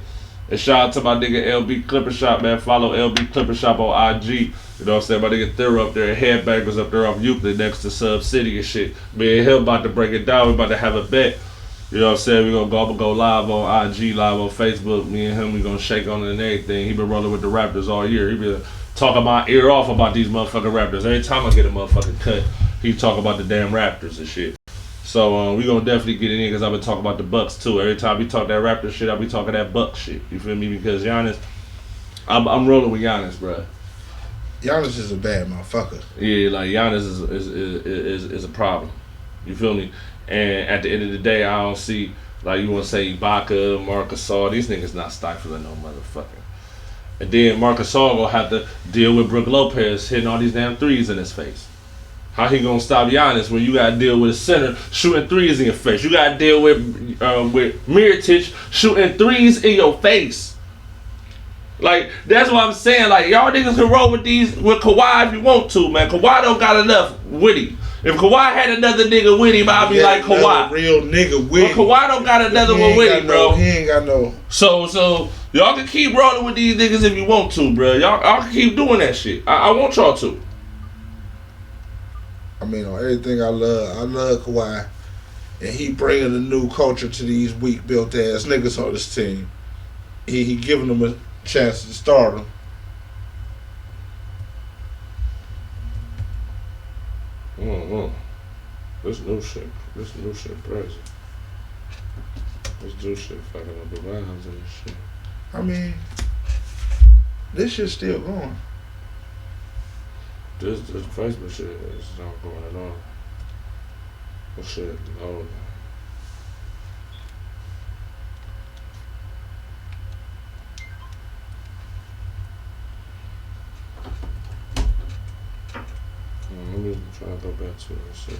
And shout out to my nigga LB Clipper Shop, man. Follow LB Clipper Shop on IG. You know what I'm saying? My nigga Thera up there, Headbangers up there off Euclid next to Sub City and shit. Me and him about to break it down. We about to have a bet. You know what I'm saying? I'm gonna go live on IG, live on Facebook. Me and him, we gonna shake on it and everything. He been rolling with the Raptors all year. He been talking my ear off about these motherfucking Raptors. Every time I get a motherfucking cut, he talk about the damn Raptors and shit. So we gonna definitely get it in because I've been talking about the Bucks too. Every time we talk that Raptor shit, I'll be talking that Bucks shit. You feel me? Because Giannis, I'm rolling with Giannis, bro. Giannis is a bad motherfucker. Yeah, like Giannis is a problem. You feel me? And at the end of the day, I don't see like you want to say Ibaka, Marc Gasol. These niggas not stifling no motherfucking. And then Marc Gasol gonna have to deal with Brook Lopez hitting all these damn threes in his face. How he gonna stop Giannis when you gotta deal with a center shooting threes in your face? You gotta deal with Mirotic shooting threes in your face. Like, that's what I'm saying. Like, y'all niggas can roll with Kawhi if you want to, man. Kawhi don't got enough with him. If Kawhi had another nigga with him, I'd be like Kawhi. Real nigga with him. But Kawhi don't got another one with him, bro. He ain't got no. So y'all can keep rolling with these niggas if you want to, bro. Y'all can keep doing that shit. I want y'all to. I mean, on everything I love Kawhi, and he bringing a new culture to these weak built ass niggas on this team. He giving them a chance to start them. This new shit crazy. This new shit fucking up the vibes and this shit. I mean, this shit's still going. This Facebook shit is not going at all. This shit, no. Let me try to go back to it and see.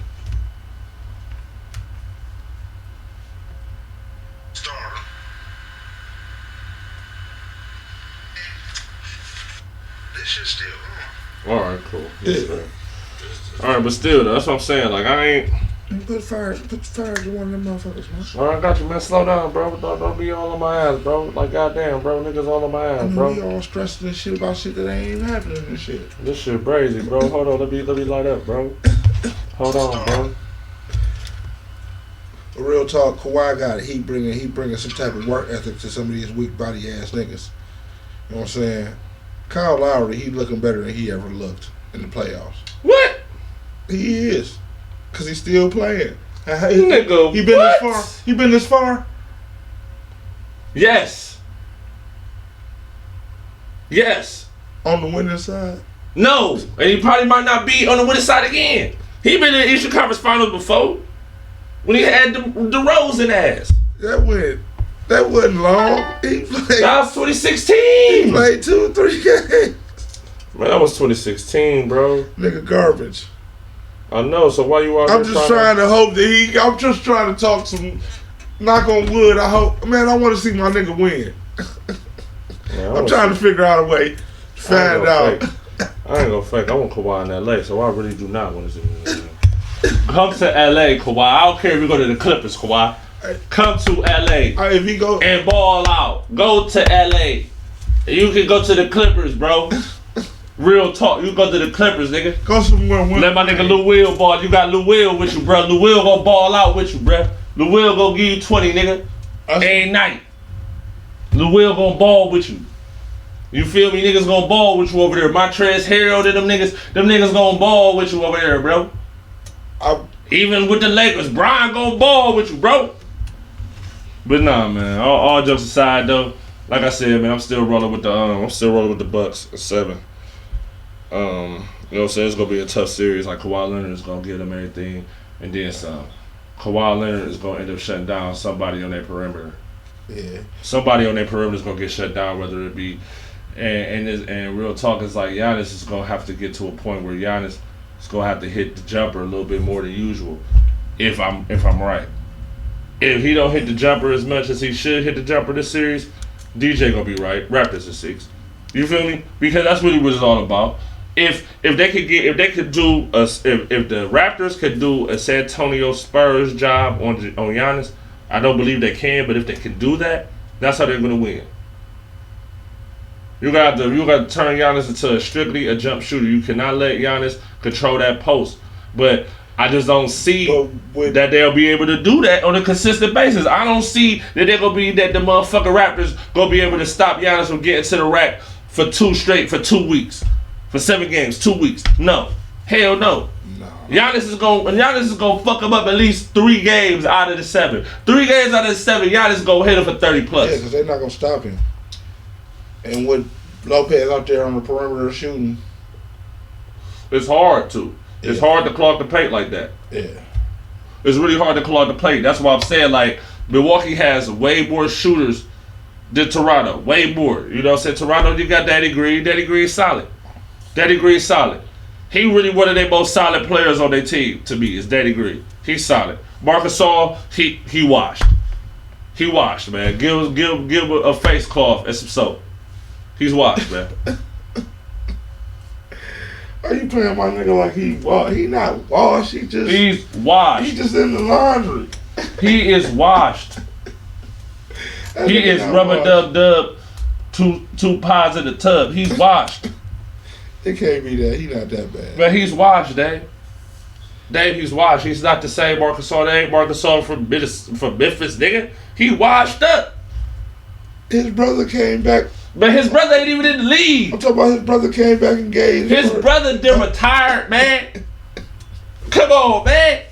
This shit's still going. Alright, cool. Alright, but still, though, that's what I'm saying. Like, I ain't. Put fire to one of them motherfuckers, man. Alright, I got you, man. Slow down, bro. Don't be all on my ass, bro. Like, goddamn, bro. Niggas all on my ass, bro. We all stressing and shit about shit that ain't even happening and shit. This shit crazy, bro. Hold on, let me light up, bro. Hold on, bro. Real talk, Kawhi got it. He bringing some type of work ethic to some of these weak body ass niggas. You know what I'm saying? Kyle Lowry, he looking better than he ever looked in the playoffs. What? He is, cause he's still playing. Nigga, he been what? this far. He been this far. Yes. Yes. On the winning side. No, and he probably might not be on the winning side again. He been in the Eastern Conference Finals before when he had the DeRozan ass. That wasn't long. He played. That was 2016. He played 2 or 3 games. Man, that was 2016, bro. Nigga, garbage. I know. So why you out I'm there just trying to hope that I'm just trying to talk some. Knock on wood. I hope. Man, I want to see my nigga win. Man, I'm trying to figure out a way to find out. I ain't gonna fake. I want Kawhi in LA, so I really do not want to see him. Come to LA, Kawhi. I don't care if you go to the Clippers, Kawhi. Come to LA If he go and ball out. Go to LA. You can go to the Clippers, bro. Real talk. You go to the Clippers, nigga. Go somewhere. Let my nigga Lou Will ball. You got Lou Will with you, bro. Lou Will gonna ball out with you, bro. Lou Will gonna give you 20, nigga. Every night. Lou Will gonna ball with you. You feel me? Niggas gonna ball with you over there. Montrezl Harrell to them niggas gonna ball with you over there, bro. Even with the Lakers, Brian gonna ball with you, bro. But nah, man. All jokes aside, though, like I said, man, I'm still rolling with the Bucks at 7. You know what I'm saying? It's gonna be a tough series. Like Kawhi Leonard is gonna give them everything, and then some. Kawhi Leonard is gonna end up shutting down somebody on their perimeter. Yeah. Somebody on their perimeter is gonna get shut down, whether it be. And real talk is like Giannis is gonna have to get to a point where Giannis is gonna have to hit the jumper a little bit more than usual. If I'm right. If he don't hit the jumper as much as he should hit the jumper this series, DJ gonna be right. Raptors at 6. You feel me? Because that's really what it's all about. If the Raptors could do a San Antonio Spurs job on Giannis, I don't believe they can, but if they can do that, that's how they're gonna win. You got to turn Giannis into strictly a jump shooter. You cannot let Giannis control that post. But I just don't see that they'll be able to do that on a consistent basis. I don't see that the motherfucking Raptors gonna be able to stop Giannis from getting to the rack for 2 weeks. For 7 games, 2 weeks. No. Hell no. Giannis is gonna fuck him up at least 3 games out of the 7. 3 games out of the 7, Giannis gonna hit him for 30 plus. Yeah, because they're not gonna stop him. And with Lopez out there on the perimeter shooting, it's hard to. It's hard to clog the paint like that. Yeah. It's really hard to clog the paint. That's why I'm saying, like, Milwaukee has way more shooters than Toronto. Way more. You know what I'm saying? Toronto, you got Danny Green. Danny Green is solid. He really one of their most solid players on their team to me is Danny Green. He's solid. Marcus Gasol, he washed. He washed, man. Give a face cloth and some soap. He's washed, man. Are you playing my nigga like he not washed? He's washed. He just in the laundry. He is washed. He is rubber dub. Two pies in the tub. He's washed. It can't be that. He not that bad. But he's washed, Dave. Dave, he's washed. He's not the same Marcus Gasol. They ain't Marcus Gasol from Memphis, nigga. He washed up. His brother came back. But his brother ain't even in the league. I'm talking about his brother came back and gave. His brother then retired, man. Come on, man.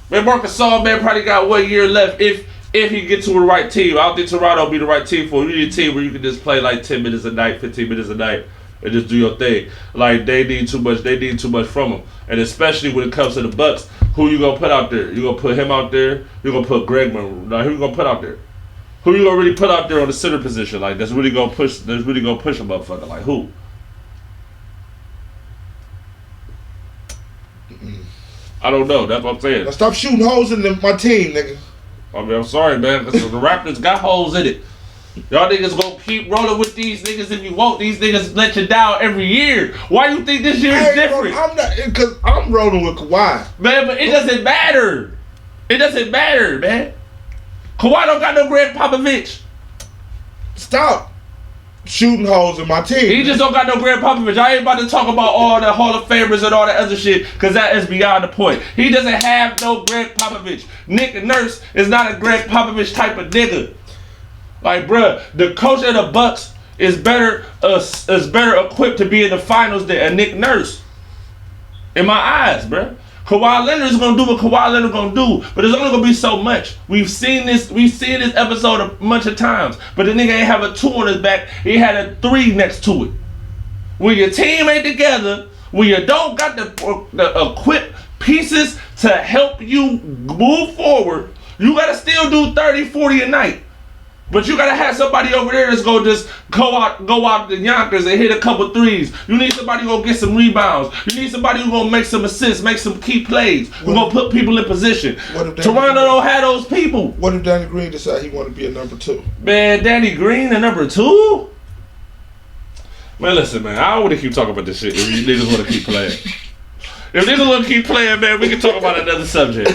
Man, Marcus Gasol, man, probably got 1 year left if he gets to the right team. I don't think Toronto will be the right team for him. You need a team where you can just play like 10 minutes a night, 15 minutes a night, and just do your thing. Like, they need too much. They need too much from him. And especially when it comes to the Bucks, who you going to put out there? You going to put him out there? You going to put Greg Monroe? Now, who you going to put out there? Who you gonna really put out there on the center position? Like that's really gonna push a motherfucker. Like who? I don't know. That's what I'm saying. Now stop shooting holes in my team, nigga. I mean, I'm sorry, man. The Raptors got holes in it. Y'all niggas gonna keep rolling with these niggas if you want. These niggas let you down every year. Why you think this year is different? I'm not, because I'm rolling with Kawhi. Man, but it doesn't matter. It doesn't matter, man. Kawhi don't got no Greg Popovich. Stop shooting holes in my team. He just don't got no Greg Popovich. I ain't about to talk about all the Hall of Famers and all that other shit, because that is beyond the point. He doesn't have no Greg Popovich. Nick Nurse is not a Greg Popovich type of nigga. Like, bruh, the coach of the Bucks is better equipped to be in the finals than a Nick Nurse. In my eyes, bruh. Kawhi Leonard is gonna do what Kawhi Leonard gonna do, but there's only gonna be so much. We've seen this episode a bunch of times, but the nigga ain't have a 2 on his back. He had a 3 next to it. When your team ain't together, when you don't got the equipped pieces to help you move forward, you gotta still do 30, 40 a night. But you gotta have somebody over there that's gonna just go out the Yonkers and hit a couple threes. You need somebody who gonna get some rebounds. You need somebody who gonna make some assists, make some key plays. Who gonna put people in position. Toronto don't have those people. What if Danny Green decide he want to be a number 2? Man, Danny Green a number 2? Man, listen, man. I don't want to keep talking about this shit if you niggas want to keep playing. If niggas want to keep playing, man, we can talk about another subject.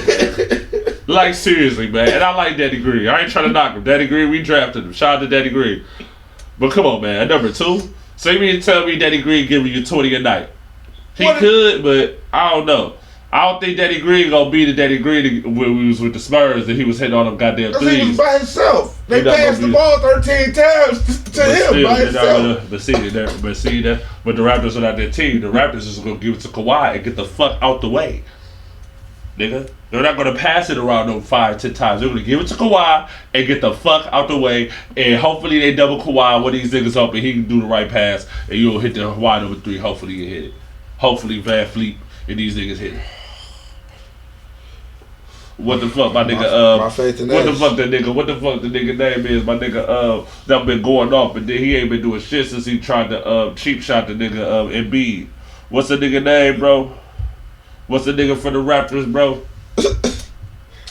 Like, seriously, man. And I like Danny Green. I ain't trying to knock him. Danny Green, we drafted him. Shout out to Danny Green. But come on, man. At number 2, so you mean to tell me Danny Green giving you 20 a night? He could, but I don't know. I don't think Danny Green gonna be the Danny Green when we was with the Spurs and he was hitting on them goddamn threes. He was by himself. They passed the ball 13 times to him by himself. But the Raptors are not their team. The Raptors is gonna give it to Kawhi and get the fuck out the way. Nigga. They're not gonna pass it around them 5-10 times. They're gonna give it to Kawhi and get the fuck out the way. And hopefully they double Kawhi when these niggas open. He can do the right pass and you'll hit the wide over 3. Hopefully you hit it. Hopefully Van Fleet and these niggas hit it. What the fuck, my nigga? My faith in what the fuck the nigga name is? My nigga that been going off, but then he ain't been doing shit since he tried to cheap shot the nigga Embiid. What's the nigga name, bro? What's the nigga for the Raptors, bro?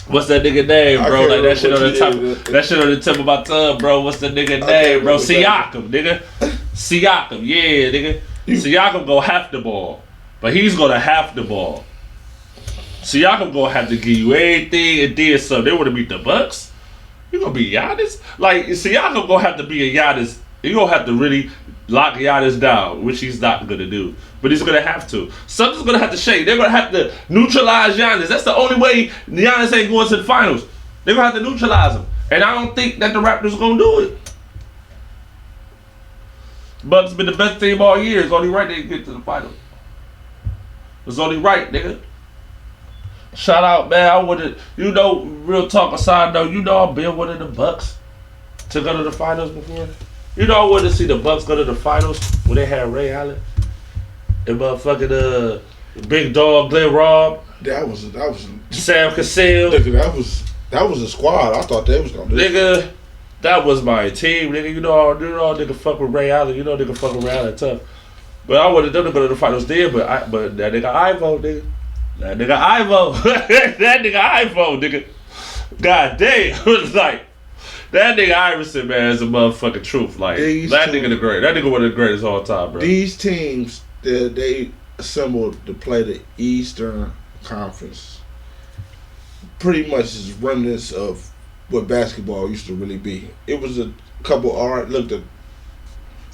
What's that nigga name, bro? Like that shit on the top. That shit on the tip of my tongue, bro. What's the nigga name, bro? Siakam, nigga. Siakam, yeah, nigga. Siakam gonna have the ball, but he's gonna have the ball. Siakam gonna have to give you everything and then some. They wanna beat the Bucks. You gonna be Giannis? Like Siakam gonna have to be a Giannis. You gonna have to really lock Giannis down, which he's not gonna do. But he's gonna have to. Something's gonna have to shake. They're gonna have to neutralize Giannis. That's the only way Giannis ain't going to the finals. They're gonna have to neutralize him. And I don't think that the Raptors are gonna do it. Bucks been the best team all year. It's only right they get to the finals. It's only right, nigga. Shout out, man. I would've, real talk aside though, I've been one of the Bucks to go to the finals before. I wanted to see the Bucks go to the finals when they had Ray Allen and motherfucking Big Dog Glenn Robb. That was Sam Cassell. Nigga, that was a squad. I thought they was gonna do. Nigga, that was my team. Nigga, nigga fuck with Ray Allen. Nigga fuck with Ray Allen tough. But I wanted them to go to the finals then, but that nigga Ivo, nigga. That nigga Ivo. That nigga Ivo, nigga. God damn. It was like, that nigga Iverson, man, is a motherfucking truth. Like, that nigga the great. That nigga one of the greatest all time, bro. These teams, they assembled to play the Eastern Conference. Pretty much is remnants of what basketball used to really be. It was a couple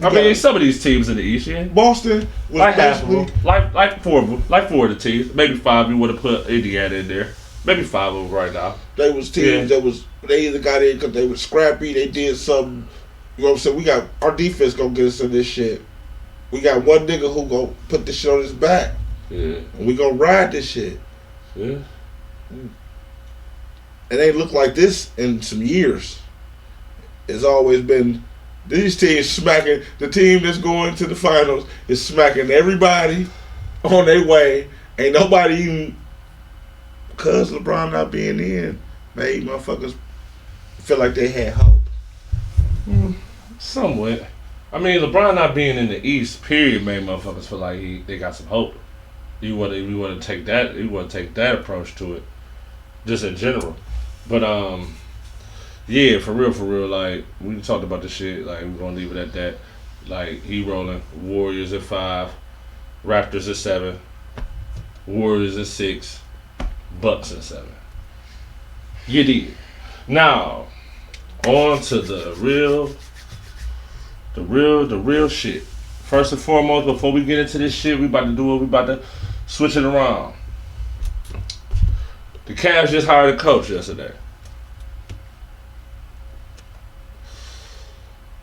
I mean, some of these teams in the East, yeah. Boston was like half of basically them. Like four of them. Like four of the teams. Maybe five. You would have put Indiana in there. Maybe five of them right now. they was teams that was they either got in because they were scrappy, they did something. You know what I'm saying? We got our defense gonna get us in this shit. We got one nigga who gonna put this shit on his back. Yeah. And we gonna ride this shit. Yeah. It ain't looked like this in some years. It's always been these teams smacking. The team that's going to the finals is smacking everybody on their way. Ain't nobody even, because LeBron not being in, made motherfuckers feel like they had hope. Somewhat. I mean, LeBron not being in the East, period, made motherfuckers feel like they got some hope. You want to take that approach to it, just in general. But yeah, for real, like we talked about the shit. Like we're gonna leave it at that. Like he rolling Warriors at 5, Raptors at 7, Warriors at 6, Bucks at 7. You did. Now, on to the real shit. First and foremost, before we get into this shit, we about to switch it around. The Cavs just hired a coach yesterday.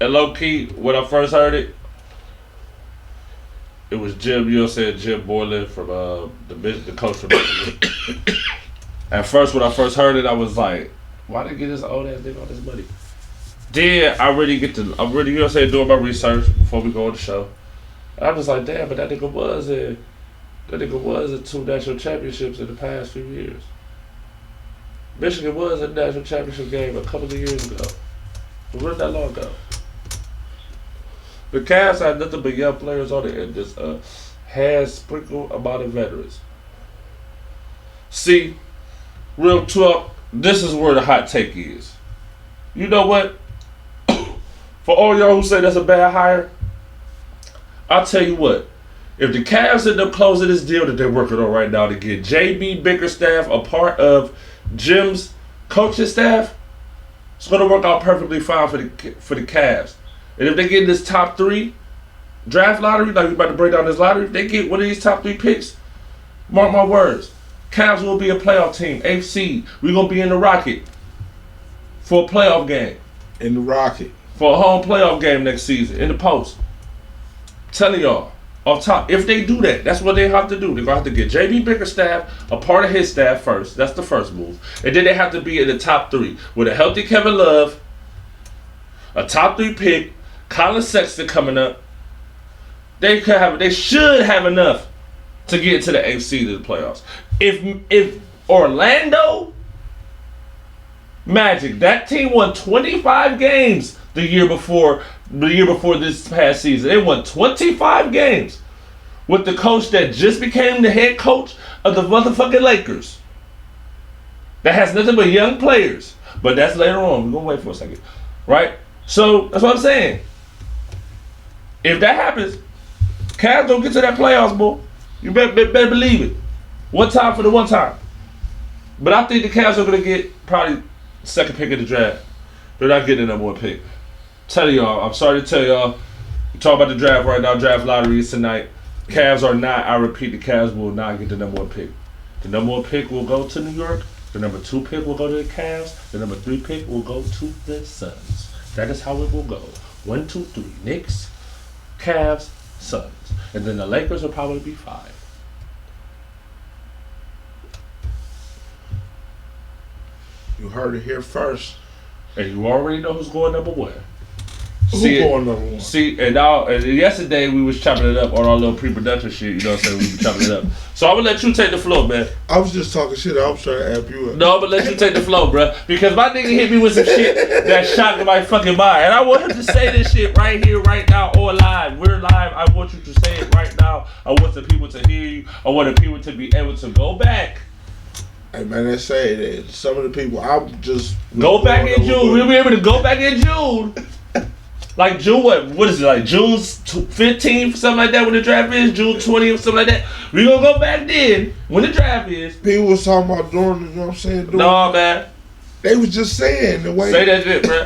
And low key, when I first heard it, it was Jim. You said Jim Boylan from the coach from Michigan. At first, when I first heard it, I was like, "Why they get this old ass nigga all this money?" Then I'm really doing my research before we go on the show. And I was like, "Damn!" But that nigga was in 2 national championships in the past few years. Michigan was in the national championship game a couple of years ago. It wasn't that long ago. The Cavs had nothing but young players on it and just has sprinkled amount of veterans. See, real talk, this is where the hot take is. You know what? For all y'all who say that's a bad hire, I'll tell you what. If the Cavs end up closing this deal that they're working on right now to get J.B. Bickerstaff a part of Jim's coaching staff, it's going to work out perfectly fine for the Cavs. And if they get this top 3 draft lottery, like we're about to break down this lottery, if they get one of these top 3 picks, mark my words, Cavs will be a playoff team, 8th seed. We're going to be in the Rocket for a playoff game. In the Rocket. For a home playoff game next season, in the post. I'm telling y'all, off top, if they do that, that's what they have to do. They're going to have to get J.B. Bickerstaff, a part of his staff first. That's the first move. And then they have to be in the top 3 with a healthy Kevin Love, a top 3 pick, Colin Sexton coming up. They should have enough to get to the AFC to the playoffs. If Orlando Magic, that team won 25 games the year before this past season. They won 25 games with the coach that just became the head coach of the motherfucking Lakers. That has nothing but young players. But that's later on. We're going to wait for a second. Right? So, that's what I'm saying. If that happens, Cavs don't get to that playoffs, boy. You better believe it. One time for the one time. But I think the Cavs are going to get probably second pick of the draft. They're not getting the number 1 pick. Tell y'all, I'm sorry to tell y'all. We're talking about the draft right now. Draft lottery is tonight. Cavs are not, I repeat, the Cavs will not get the number 1 pick. The number 1 pick will go to New York. The number 2 pick will go to the Cavs. The number 3 pick will go to the Suns. That is how it will go. 1, 2, 3. Knicks, Cavs, Suns. And then the Lakers will probably be 5. You heard it here first. And you already know who's going number 1. Who See, going number one? see, and yesterday we was chopping it up on our little pre-production shit. You know what I'm saying? We were chopping it up. So I'm gonna let you take the floor, man. I was just talking shit. I was trying to amp you up. No, but let you take the floor, bro. Because my nigga hit me with some shit that shocked my fucking mind. And I want him to say this shit right here, right now, on live. We're live. I want you to say it right now. I want the people to hear you. I want the people to be able to go back. Hey man, they say that some of the people, I'm just Go back in June. We'll be able to go back in June. Like June, what is it, like June 15th, something like that when the draft is? June 20th, something like that? We gonna go back then when the draft is. People was talking about doing, you know what I'm saying? Doing, No, man. they was just saying the way. Say that shit, bro.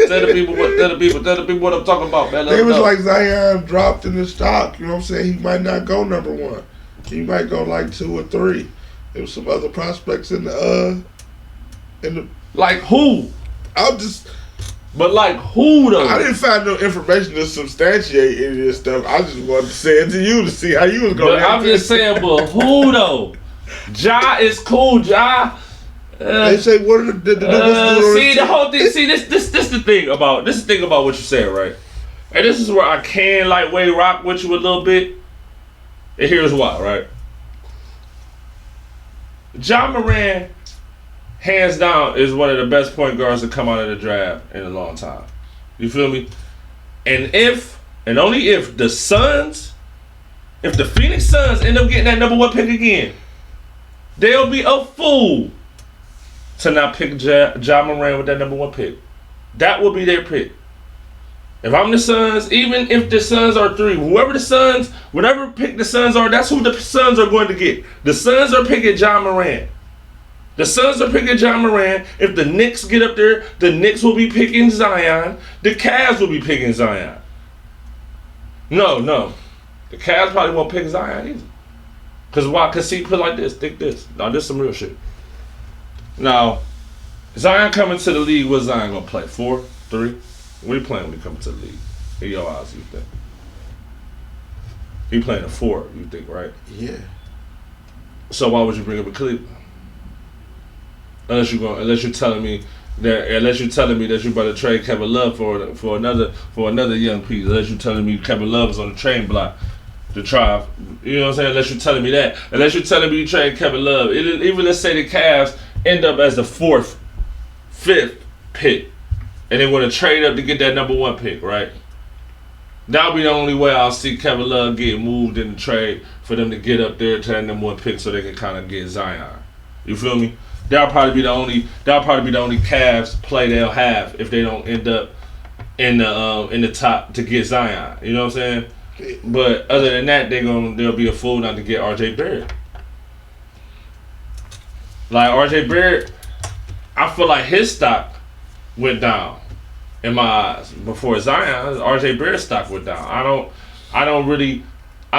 Tell the people what I'm talking about, man. They was like Zion dropped in the stock, you know what I'm saying? He might not go number one. He might go like 2 or 3. There was some other prospects in the like who? I'm just But like who though? I didn't find no information to substantiate any of this stuff. I just wanted to say it to you to see how you was going But to I'm just saying, but who though? Ja is cool, Ja. They say what are the see the whole thing. See this the thing about what you said, right? And this is where I can lightweight rock with you a little bit. And here's why, right? Ja Morant, hands down, is one of the best point guards to come out of the draft in a long time. You feel me? And if, and only if, the Phoenix Suns end up getting that number 1 pick again, they'll be a fool to not pick Ja Morant with that number 1 pick. That will be their pick. If I'm the Suns, even if the Suns are 3, whatever pick the Suns are, that's who the Suns are going to get. The Suns are picking Ja Morant. The Suns are picking Ja Morant. If the Knicks get up there, the Knicks will be picking Zion. The Cavs will be picking Zion. No. The Cavs probably won't pick Zion either. Because why? Because see, put like this, think this. Now, this is some real shit. Now, Zion coming to the league, what's Zion going to play? 4? 3? What are you playing when he comes to the league? In your eyes, you think? He playing a 4, you think, right? Yeah. So why would you bring up a Cleveland? Unless you're telling me that you about to trade Kevin Love for another young piece. Unless you're telling me Kevin Love is on the train block to try. You know what I'm saying? Unless you're telling me that. Unless you're telling me you trade Kevin Love. Even let's say the Cavs end up as the 4th, 5th pick, and they want to trade up to get that number 1 pick, right? That'll be the only way I'll see Kevin Love get moved in the trade for them to get up there to that number 1 pick so they can kind of get Zion. You feel me? That'll probably be the only Cavs play they'll have if they don't end up in the top to get Zion. You know what I'm saying? But other than that, they'll be a fool not to get RJ Barrett. Like RJ Barrett, I feel like his stock went down in my eyes before Zion. RJ Barrett's stock went down. I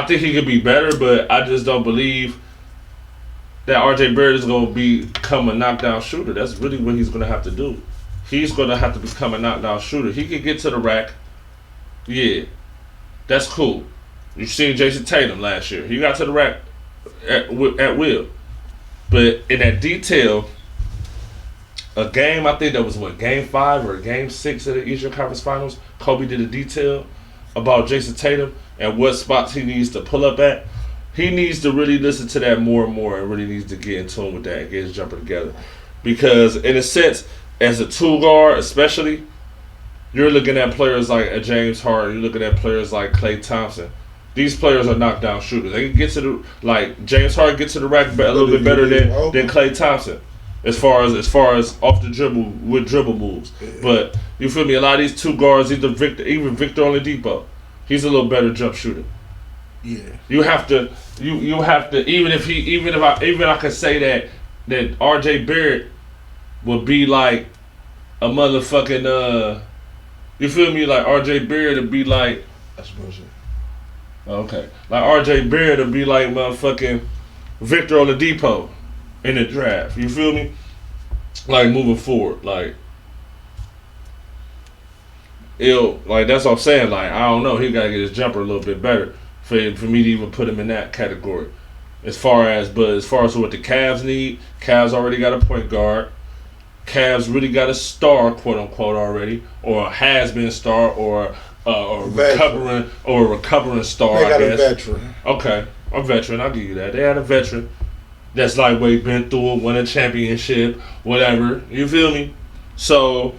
think he could be better, but I just don't believe that RJ Barrett is going to become a knockdown shooter. That's really what he's going to have to do. He's going to have to become a knockdown shooter. He can get to the rack. Yeah, that's cool. You seen Jason Tatum last year. He got to the rack at will. But in that detail, a game, I think that was game 5 or game 6 of the Eastern Conference Finals, Kobe did a detail about Jason Tatum and what spots he needs to pull up at. He needs to really listen to that more and more and really needs to get in tune with that and get his jumper together. Because in a sense, as a 2 guard especially, you're looking at players like a James Harden, you're looking at players like Klay Thompson. These players are knockdown shooters. They can get to James Harden gets to the rack a little bit better than Klay Thompson. As far as off the dribble with dribble moves. But you feel me, a lot of these 2 guards, even Victor Oladipo, he's a little better jump shooter. Yeah. You have to even if I could say that RJ Barrett would be like a motherfucking you feel me, like RJ Barrett would be like, that's bullshit. Okay. Like RJ Barrett would be like motherfucking Victor Oladipo in the draft. You feel me? Like moving forward. Like that's what I'm saying. Like, I don't know, he gotta get his jumper a little bit better for me to even put him in that category. But as far as what the Cavs need, Cavs already got a point guard. You feel me? Like RJ Barrett, will be like a motherfucking Victor Oladipo in the draft. You feel me? Like Victor Oladipo would be like Cavs really got a star, quote unquote, already, or a has been star, or a recovering star. They got I guess. a veteran. Okay, a veteran. I'll give you that. They had a veteran that's lightweight, been through it, won a championship, whatever. You feel me? So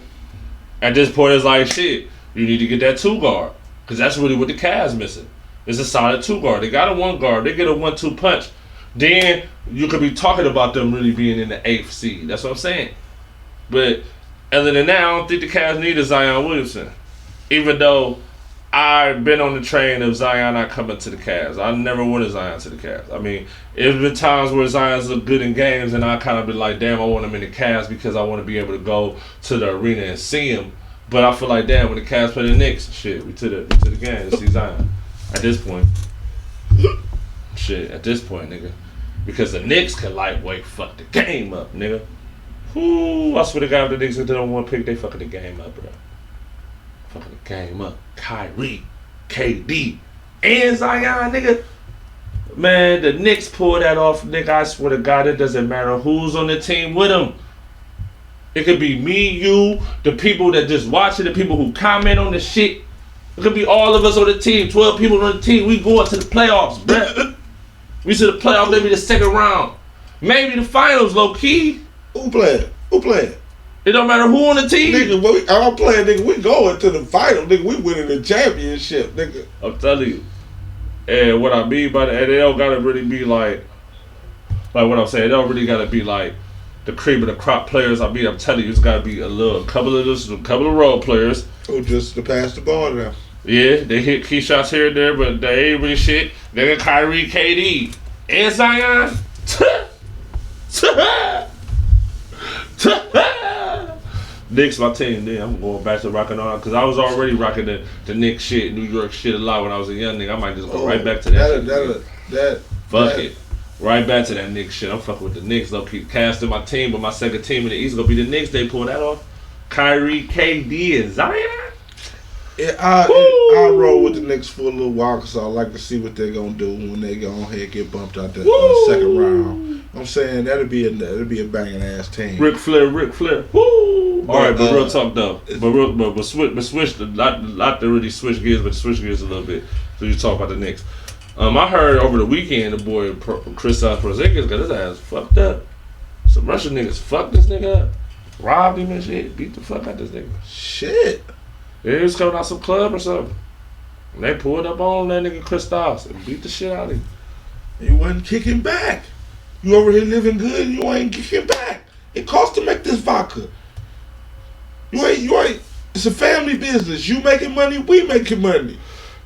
at this point, it's like shit. You need to get that 2 guard because that's really what the Cavs missing. It's a solid 2 guard. They got a 1 guard. They get a 1-2 punch. Then you could be talking about them really being in the 8th seed. That's what I'm saying. But other than that, I don't think the Cavs need a Zion Williamson. Even though I've been on the train of Zion not coming to the Cavs. I never wanted Zion to the Cavs. I mean, it's been times where Zion's looked good in games, and I kind of been like, damn, I want him in the Cavs because I want to be able to go to the arena and see him. But I feel like, damn, when the Cavs play the Knicks, shit, we to the game to see Zion. At this point, shit, at this point, nigga, because the Knicks can lightweight fuck the game up, nigga. Ooh, I swear to God, if the Knicks get the number 1 pick, they fucking the game up, bro. Fucking the game up. Kyrie, KD, and Zion, nigga. Man, the Knicks pull that off, nigga. I swear to God, it doesn't matter who's on the team with them. It could be me, you, the people that just watch it, the people who comment on the shit. It could be all of us on the team, 12 people on the team. We going to the playoffs, bruh. We to the playoffs, maybe the 2nd round. Maybe the finals, low key. Who playing? Who playing? It don't matter who on the team. Nigga, I'm playing, nigga. We going to the final, nigga. We winning the championship, nigga. I'm telling you. And what I mean by that, it don't gotta really be like what I'm saying, it don't really gotta be like the cream of the crop players. I mean, I'm telling you, it's gotta be a couple of role players. Who just to pass the ball now. Yeah, they hit key shots here and there, but they ain't really shit. They got Kyrie, KD, and Zion. Knicks my team. Then I'm going back to rocking on because I was already rocking the Knicks shit, New York shit a lot when I was a young nigga. I might just go right back to that. Fuck it. Right back to that Knicks shit. I'm fucking with the Knicks. They'll keep casting my team, but my second team in the East gonna be the Knicks. They pull that off. Kyrie, KD, and Zion. Yeah, I roll with the Knicks for a little while because I like to see what they're gonna do when they go ahead and get bumped out the 2nd round. I'm saying that'll be a banging ass team. Ric Flair. Woo! All right, but real talk though. But switch not to really switch gears, but switch gears a little bit. So you talk about the Knicks. I heard over the weekend the boy Kristaps Porzingis got his ass fucked up. Some Russian niggas fucked this nigga up, robbed him and shit, beat the fuck out this nigga. Shit. Yeah, he was coming out some club or something. And they pulled up on that nigga Kristaps and beat the shit out of him. You wasn't kicking back. You over here living good and you ain't kicking back. It costs to make this vodka. You ain't. It's a family business. You making money, we making money.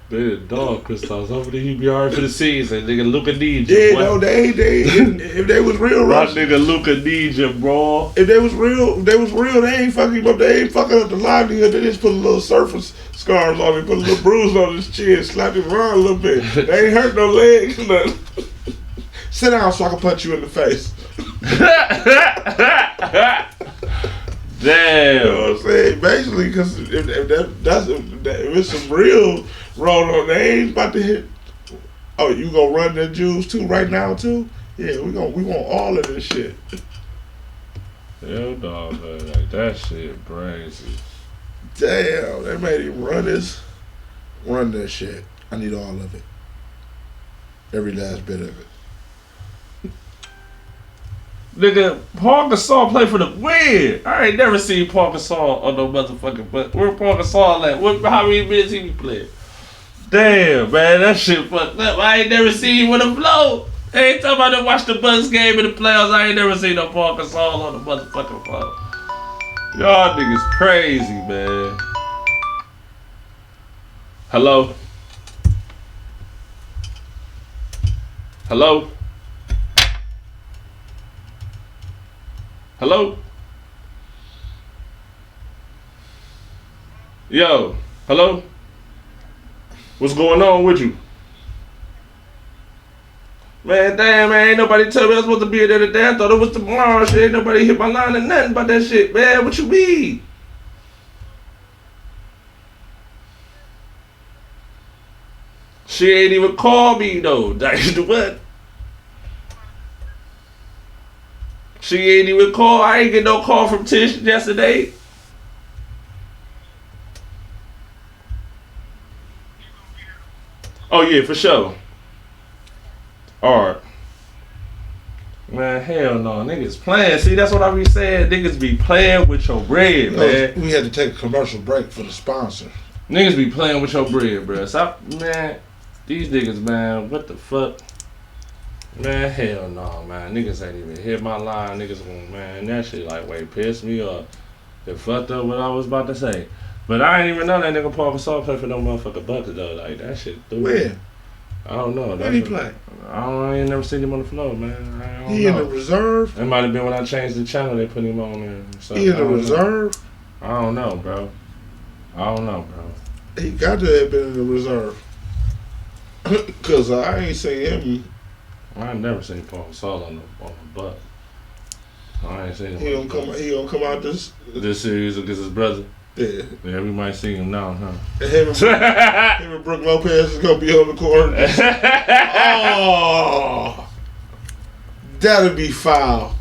They the dog Kristaps. Hopefully he be alright for the season. Nigga Luka needs you. Yeah, no, they if they was real Right, Russian. nigga Luka needs you, bro. If they was real, they ain't fucking him up. They ain't fucking up the livelihood. They just put a little surface scars on him, put a little bruise on his chin, slap him around a little bit. They ain't hurt no legs, nothing. Sit down so I can punch you in the face. Damn. You know what I'm saying? Basically, because if it's some real roll on, they ain't about to hit. Oh, you gonna run the Jews too right now too? Yeah, we want all of this shit. Yo, dog, man, like that shit crazy. Damn, they made him run that shit. I need all of it. Every last bit of it. Nigga, Paul Gasol play for the win. I ain't never seen Paul Gasol on no motherfucking butt. Where Paul Gasol at? How many minutes he be playing? Damn, man, that shit fucked up. I ain't never seen him with a blow. Every time I done watch the Bucks game in the playoffs, I ain't never seen no Paul Gasol on the motherfucking floor. Y'all niggas crazy, man. Hello? Hello? Hello? Yo, hello? What's going on with you? Man, damn, man, ain't nobody tell me I was supposed to be there today. I thought it was tomorrow. Shit, ain't nobody hit my line or nothing about that shit, man. What you mean? She ain't even call me, though. What? She ain't even call. I ain't get no call from Tish yesterday. Oh yeah, for sure. Alright. Man, hell no. Niggas playing. See, that's what I be saying. Niggas be playing with your bread, man. We had to take a commercial break for the sponsor. Niggas be playing with your bread, bro. Stop, man. These niggas, man, what the fuck? Man, hell no, man. Niggas ain't even hit my line. Niggas going, man, that shit like, wait, pissed me off. It fucked up what I was about to say. But I ain't even know that nigga Paul Gasol play for no motherfucking Bucks, though. Like, that shit threw me. Where? I don't know. Where he play? I ain't never seen him on the floor, man. I don't He know. in the reserve? It might have been when I changed the channel they put him on there. So, He in the reserve? I don't know, bro. I don't know, bro. He got to have been in the reserve. Because I ain't seen him. I ain't never seen Paul Gasol on the Bucks. I ain't seen him. He gonna come out this series against his brother. Yeah. Yeah, we might see him now, huh? Him and Brooke Lopez is gonna be on the court. Oh, that'd be foul.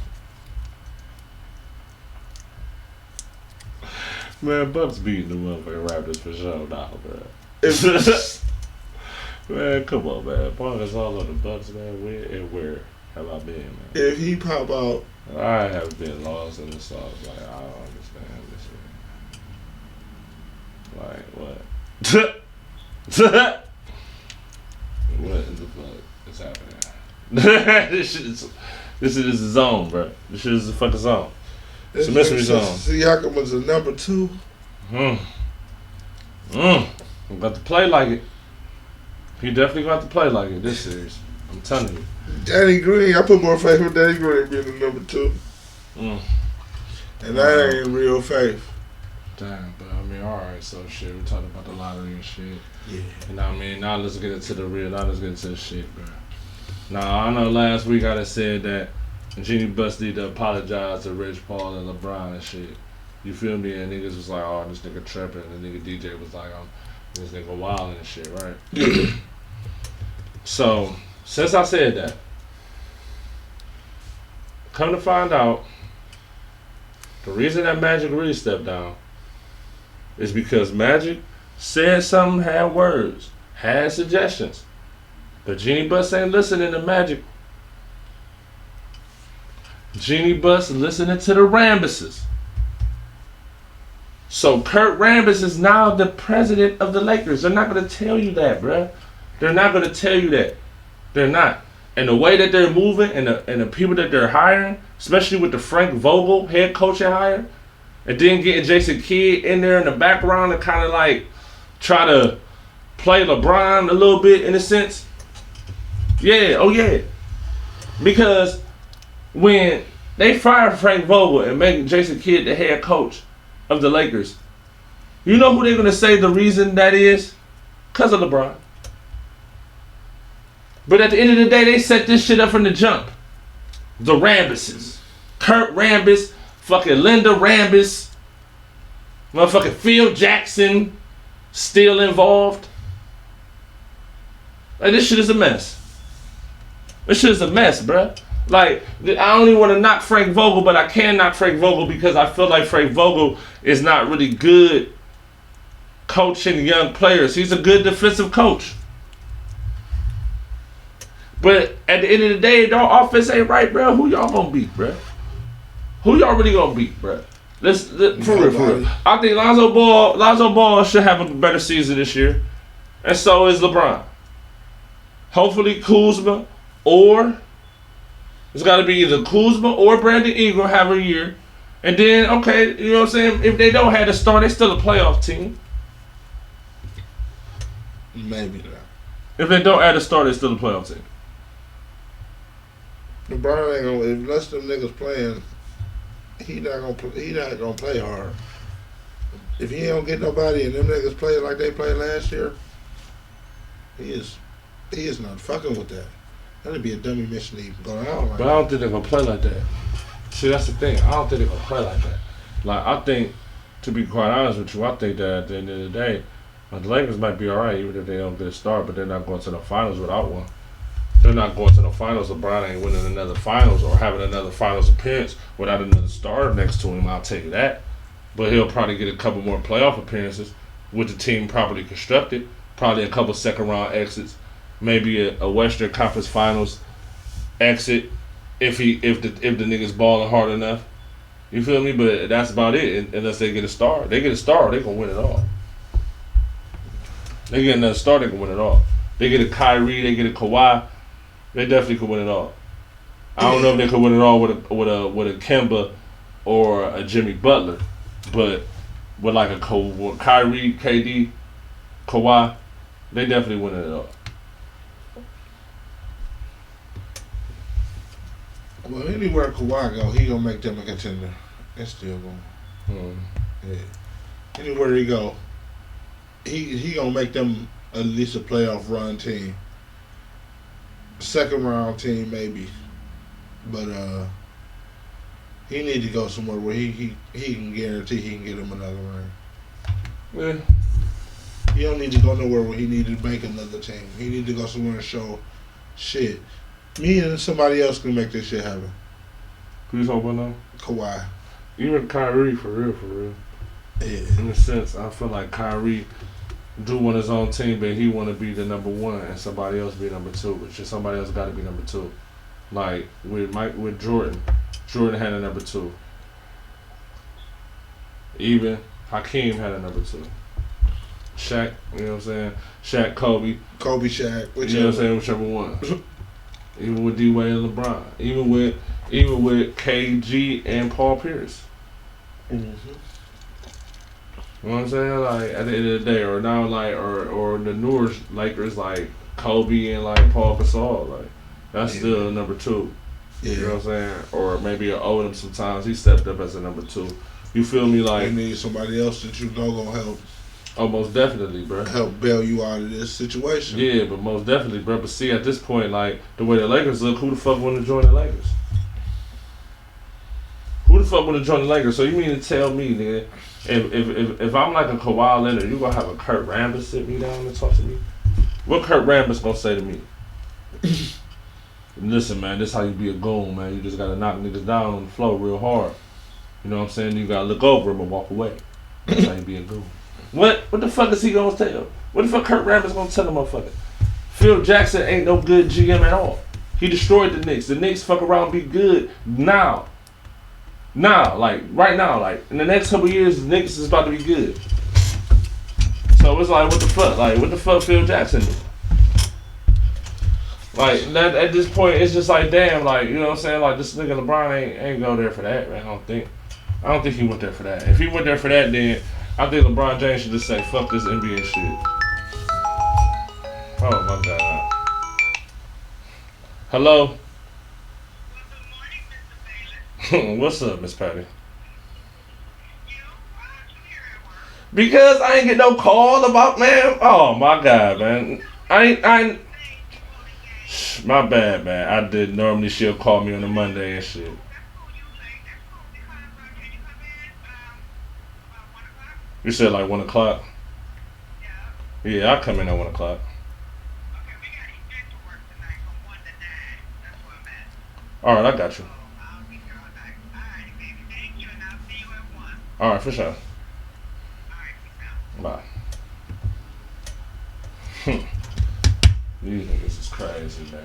Man, Bucks beating the motherfucking Raptors for sure now, bro. Man, come on, man. Paul Gasol on the Bucks, man. Where have I been, man? If he pop out, I have been lost in the sauce. Like, I don't understand this shit. Like, what? What the fuck is happening? This is a zone, bro. This shit is a fucking zone. It's a mystery zone. Siakam was a number 2. I'm about to play like it. He definitely got to play like it this series. I'm telling you. Danny Green, I put more faith in Danny Green being the number 2. And that ain't real faith. Damn, but I mean, alright, so shit, we're talking about the lottery and shit. Yeah. You know what I mean? Now let's get into the real, now let's get into the shit, bro. Now, I know last week I done said that Jeannie Buss need to apologize to Rich Paul and LeBron and shit. You feel me? And niggas was like, oh, this nigga tripping. And the nigga DJ was like, this nigga wildin' and shit, right? So, since I said that, come to find out, the reason that Magic really stepped down is because Magic said something, had words, had suggestions. But Jeannie Buss ain't listening to Magic. Jeannie Buss listening to the Rambusses. So Kurt Rambis is now the president of the Lakers. They're not going to tell you that, bruh. They're not going to tell you that. They're not. And the way that they're moving and the people that they're hiring, especially with the Frank Vogel head coaching hire, and then getting Jason Kidd in there in the background to kind of like try to play LeBron a little bit in a sense. Yeah, oh yeah. Because when they fire Frank Vogel and make Jason Kidd the head coach of the Lakers, you know who they're going to say the reason that is? Because of LeBron. But at the end of the day, they set this shit up from the jump. The Rambuses. Kurt Rambis, fucking Linda Rambis, motherfucking Phil Jackson still involved. Like, this shit is a mess. This shit is a mess, bruh. Like, I don't even want to knock Frank Vogel, but I can knock Frank Vogel because I feel like Frank Vogel is not really good coaching young players. He's a good defensive coach. But at the end of the day, their offense ain't right, bro. Who y'all gonna beat, bro? Who y'all really gonna beat, bro? For real. I think Lonzo Ball should have a better season this year, and so is LeBron. Hopefully Kuzma, or it's got to be either Kuzma or Brandon Ingram have a year, and then okay, you know what I'm saying? If they don't have to start, they still a playoff team. Maybe not. If they don't add a start, they still a playoff team. LeBron ain't gonna, unless them niggas playing, he not gonna play hard. If he don't get nobody and them niggas play like they played last year, he is not fucking with that. That'd be a dummy mission to even go out like But I don't think they're gonna play like that. See, that's the thing. I don't think they're gonna play like that. Like, I think, to be quite honest with you, I think that at the end of the day, the Lakers might be alright even if they don't get a start, but they're not going to the finals without one. They're not going to the finals. LeBron ain't winning another finals or having another finals appearance without another star next to him. I'll take that. But he'll probably get a couple more playoff appearances with the team properly constructed. Probably a couple second round exits. Maybe a Western Conference Finals exit if the niggas balling hard enough. You feel me? But that's about it. Unless they get a star. They get a star, they gonna win it all. They get another star, they can win it all. They get a Kyrie, they get a Kawhi, they definitely could win it all. I don't know if they could win it all with a Kemba or a Jimmy Butler, but with like a Kyrie, KD, Kawhi, they definitely win it all. Well, anywhere Kawhi go, he gonna make them a contender. That's still going. Yeah. Anywhere he go, he gonna make them at least a playoff run team. Second round team maybe, but he need to go somewhere where he can guarantee he can get him another ring. Yeah. He don't need to go nowhere where he need to make another team. He need to go somewhere and show shit. Me and somebody else can make this shit happen. Who's hoping though? Kawhi. Even Kyrie, for real. Yeah. In a sense, I feel like Kyrie do want his own team, but he want to be the number one and somebody else be number two. But just somebody else got to be number two. Like with Jordan had a number two. Even Hakeem had a number two. Shaq, you know what I'm saying? Shaq, Kobe, Shaq. You know what I'm saying? Whichever one. Even with D Wade and LeBron. Even with KG and Paul Pierce. Mm-hmm. You know what I'm saying? Like at the end of the day, or now like or the newer Lakers like Kobe and like Paul Gasol, like that's still number two. Yeah. You know what I'm saying? Or maybe Odom sometimes he stepped up as a number two. You feel me? Like you need somebody else that you know gonna help. Oh, most definitely, bro. Help bail you out of this situation. Yeah, but most definitely, bro. But see, at this point, like the way the Lakers look, who the fuck want to join the Lakers? Who the fuck want to join the Lakers? So you mean to tell me, nigga, if I'm like a Kawhi Leonard, you gonna have a Kurt Rambis sit me down and talk to me? What Kurt Rambis gonna say to me? Listen, man, this how you be a goon, man. You just gotta knock niggas down on the floor real hard. You know what I'm saying? You gotta look over him and walk away. That's how you be a goon. What the fuck is he gonna tell? What the fuck Kurt Rambis gonna tell the motherfucker? Phil Jackson ain't no good GM at all. He destroyed the Knicks. The Knicks fuck around and be good now. Now, like right now, like in the next couple years, the Knicks is about to be good. So it's like, what the fuck? Like, what the fuck Phil Jackson do? Like that at this point, it's just like, damn, like you know what I'm saying? Like this nigga LeBron ain't go there for that, man. I don't think he went there for that. If he went there for that, then I think LeBron James should just say, fuck this NBA shit. Oh my God. Hello? What's up, Miss Patty? Because I ain't get no call about, man. Oh my God, man. My bad, man. I did. Normally she'll call me on a Monday and shit. You said like 1 o'clock? Yeah, I'll come in at 1 o'clock. Alright, I got you. Alright, for sure. Bye. These niggas is crazy, man.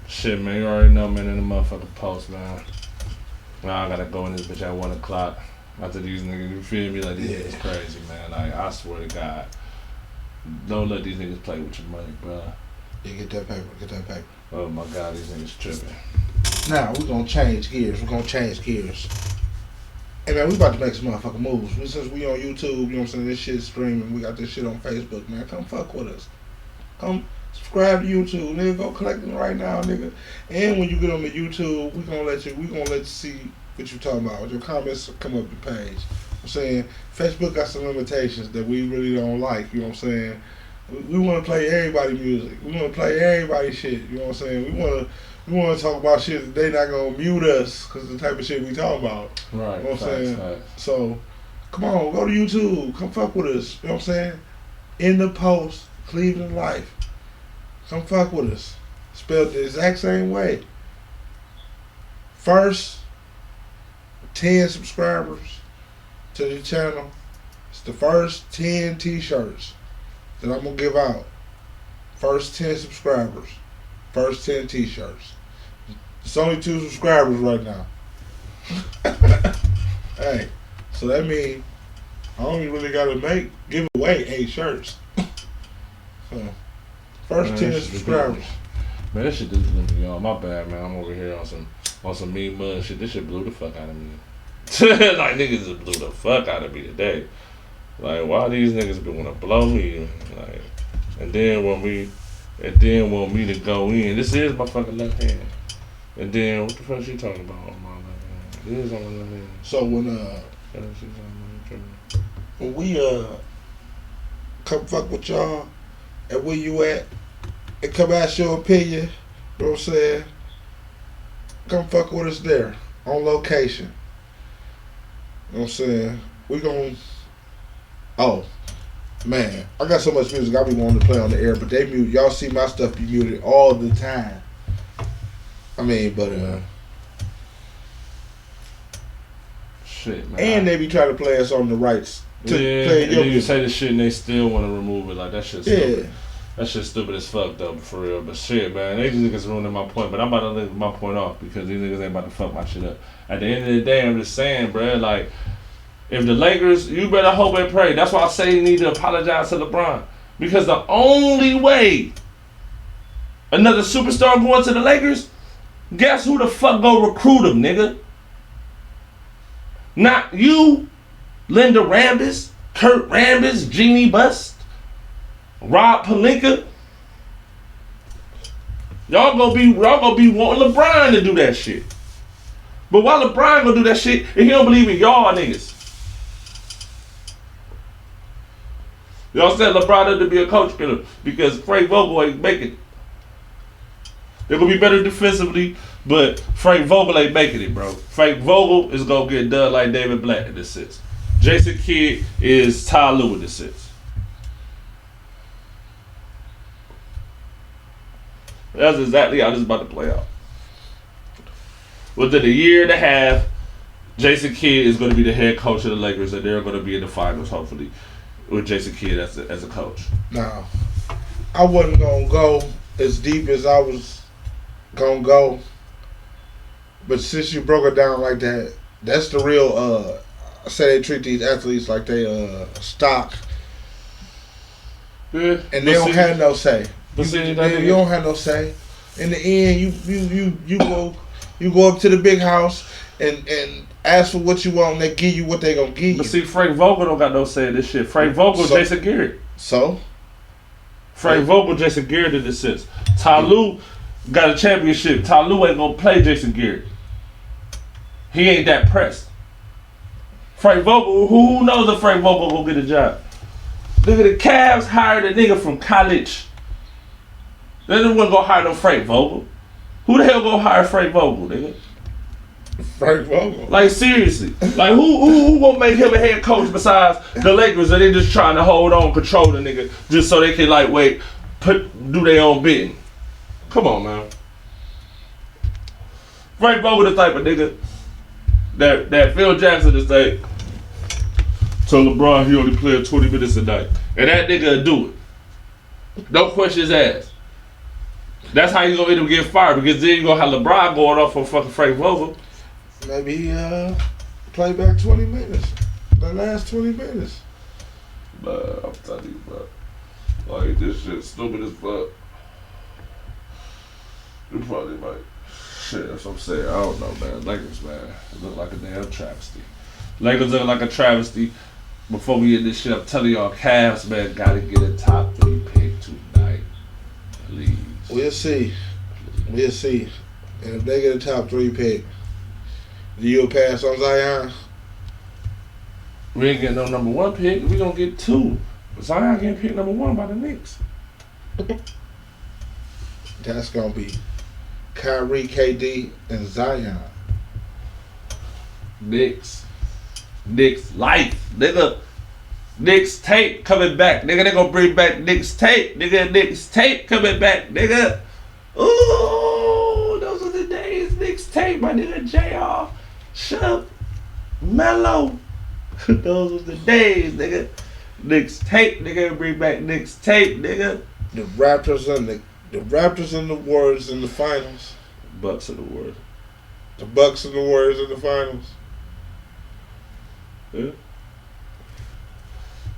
Shit, man, you already know, man, in the motherfucking post, man. Now I gotta go in this bitch at 1 o'clock. After these niggas, you feel me? Like, these niggas crazy, man. Like, I swear to God. Don't let these niggas play with your money, bro. Yeah, get that paper. Oh my God, these niggas tripping. Now, we're gonna change gears. Hey, man, we about to make some motherfucking moves. Since we on YouTube, you know what I'm saying? This shit's streaming. We got this shit on Facebook, man. Come fuck with us. Come subscribe to YouTube, nigga. Go collect them right now, nigga. And when you get on the YouTube, we gonna let you see what you talking about. Your comments come up the page. I'm saying Facebook got some limitations that we really don't like. You know what I'm saying? We want to play everybody music. We want to play everybody shit. You know what I'm saying? We want to talk about shit that they not gonna mute us because the type of shit we talk about. Right. You know what I'm saying? Facts. So come on, go to YouTube. Come fuck with us. You know what I'm saying? In the post, Cleveland Life. Come fuck with us. spelled the exact same way. First 10 subscribers to the channel. It's the first 10 t-shirts that I'm gonna give out. First 10 subscribers. First 10 t-shirts. It's only 2 subscribers right now. Hey, so that means I only really gotta give away 8 shirts. So, first 10 subscribers. Man, this shit just blew me off. My bad, man. I'm over here on some mean mud shit. This shit blew the fuck out of me. Like, niggas just blew the fuck out of me today. Like, why these niggas been wanna blow me? Like, and then want me to go in. This is my fucking left hand. And then what the fuck she talking about on my left hand? It is on my left hand. So when we come fuck with y'all and where you at and come ask your opinion, you know what I'm saying? Come fuck with us there on location. You know what I'm saying? We gon' oh man, I got so much music I be wanting to play on the air, but they mute. Y'all see my stuff be muted all the time. I mean, but shit, man. and they be trying to play us on the rights to play and your you music. say this shit and they still want to remove it. Like, that shit's Yeah. stupid. That shit's stupid as fuck, though, for real. But shit, man, they just niggas ruining my point. But I'm about to leave my point off because these niggas ain't about to fuck my shit up. At the end of the day, I'm just saying, bruh, like, if the Lakers, you better hope and pray. That's why I say you need to apologize to LeBron. Because the only way another superstar going to the Lakers, guess who the fuck go recruit him, nigga? Not you, Linda Rambis, Kurt Rambis, Jeannie Bust, Rob Pelinka. Y'all gonna be wanting LeBron to do that shit. But why LeBron gonna do that shit if he don't believe in y'all niggas? Y'all said LeBron had to be a coach killer because Frank Vogel ain't making it. They're gonna be better defensively, but Frank Vogel ain't making it, bro. Frank Vogel is gonna get done like David Blatt in this sense. Jason Kidd is Ty Lue in this sense. That's exactly how this is about to play out. Within a year and a half, Jason Kidd is going to be the head coach of the Lakers, and they're going to be in the finals, hopefully, with Jason Kidd as a coach. Now, I wasn't gonna go as deep as I was gonna go, but since you broke it down like that, that's the real. Say they treat these athletes like they stock, Yeah, and they don't have no say. But You don't have no say. In the end, you go up to the big house and ask for what you want, and they give you what they gonna give you. But see, Frank Vogel don't got no say in this shit. Frank Vogel, Jason Garrett. So? Frank Vogel, Jason Garrett in this sense. Ty Lue got a championship. Ty Lue ain't gonna play Jason Garrett. He ain't that pressed. Frank Vogel, who knows if Frank Vogel gonna get a job? Nigga, the Cavs hired a nigga from college. They didn't want to go hire no Frank Vogel. Who the hell gonna hire Frank Vogel, nigga? Frank Vogel. Like, seriously. Like, who gonna make him a head coach besides the Lakers? Are they just trying to hold on, control the nigga, just so they can, like, do their own bidding? Come on, man. Frank Vogel the type of nigga that Phil Jackson just say, told LeBron he only played 20 minutes a night. And that nigga will do it. Don't question his ass. That's how you gonna end up getting fired, because then you gonna have LeBron going off on fucking Frank Vogel. Maybe he play back 20 minutes. The last 20 minutes. But I'm telling you, bro. Like, this shit stupid as fuck. You probably might. Shit, that's what I'm saying. I don't know, man. Lakers, man. It look like a damn travesty. Lakers look like a travesty. Before we get this shit, I'm telling y'all, Cavs, man, gotta get a top 3 pick tonight. Please. We'll see. We'll see. And if they get a top 3 pick, do you pass on Zion? We ain't getting no number 1 pick. We gonna get 2. Zion getting picked number 1 by the Knicks. That's gonna be Kyrie, KD, and Zion. Knicks life, nigga. Knicks tape coming back, nigga. They gonna bring back Knicks tape, nigga. Knicks tape coming back, nigga. Ooh, those are the days. Nick's tape, my nigga JR. Shut Mellow. Those was the days, nigga. Nick's tape, nigga. Bring back Nick's tape, nigga. The Raptors and the Warriors in the finals. Bucks of the world. The Bucks and the Warriors in the finals. Yeah.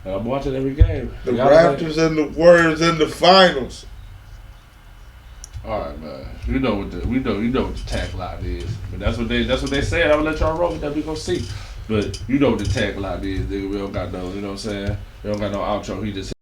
And I'm watching every game. The Raptors and the Warriors in the finals. All right, man. You know what the tagline is. But that's what they said. I'm gonna let y'all roll with that. We gonna see. But you know what the tagline is, nigga. We don't got no, you know what I'm saying? We don't got no outro. He just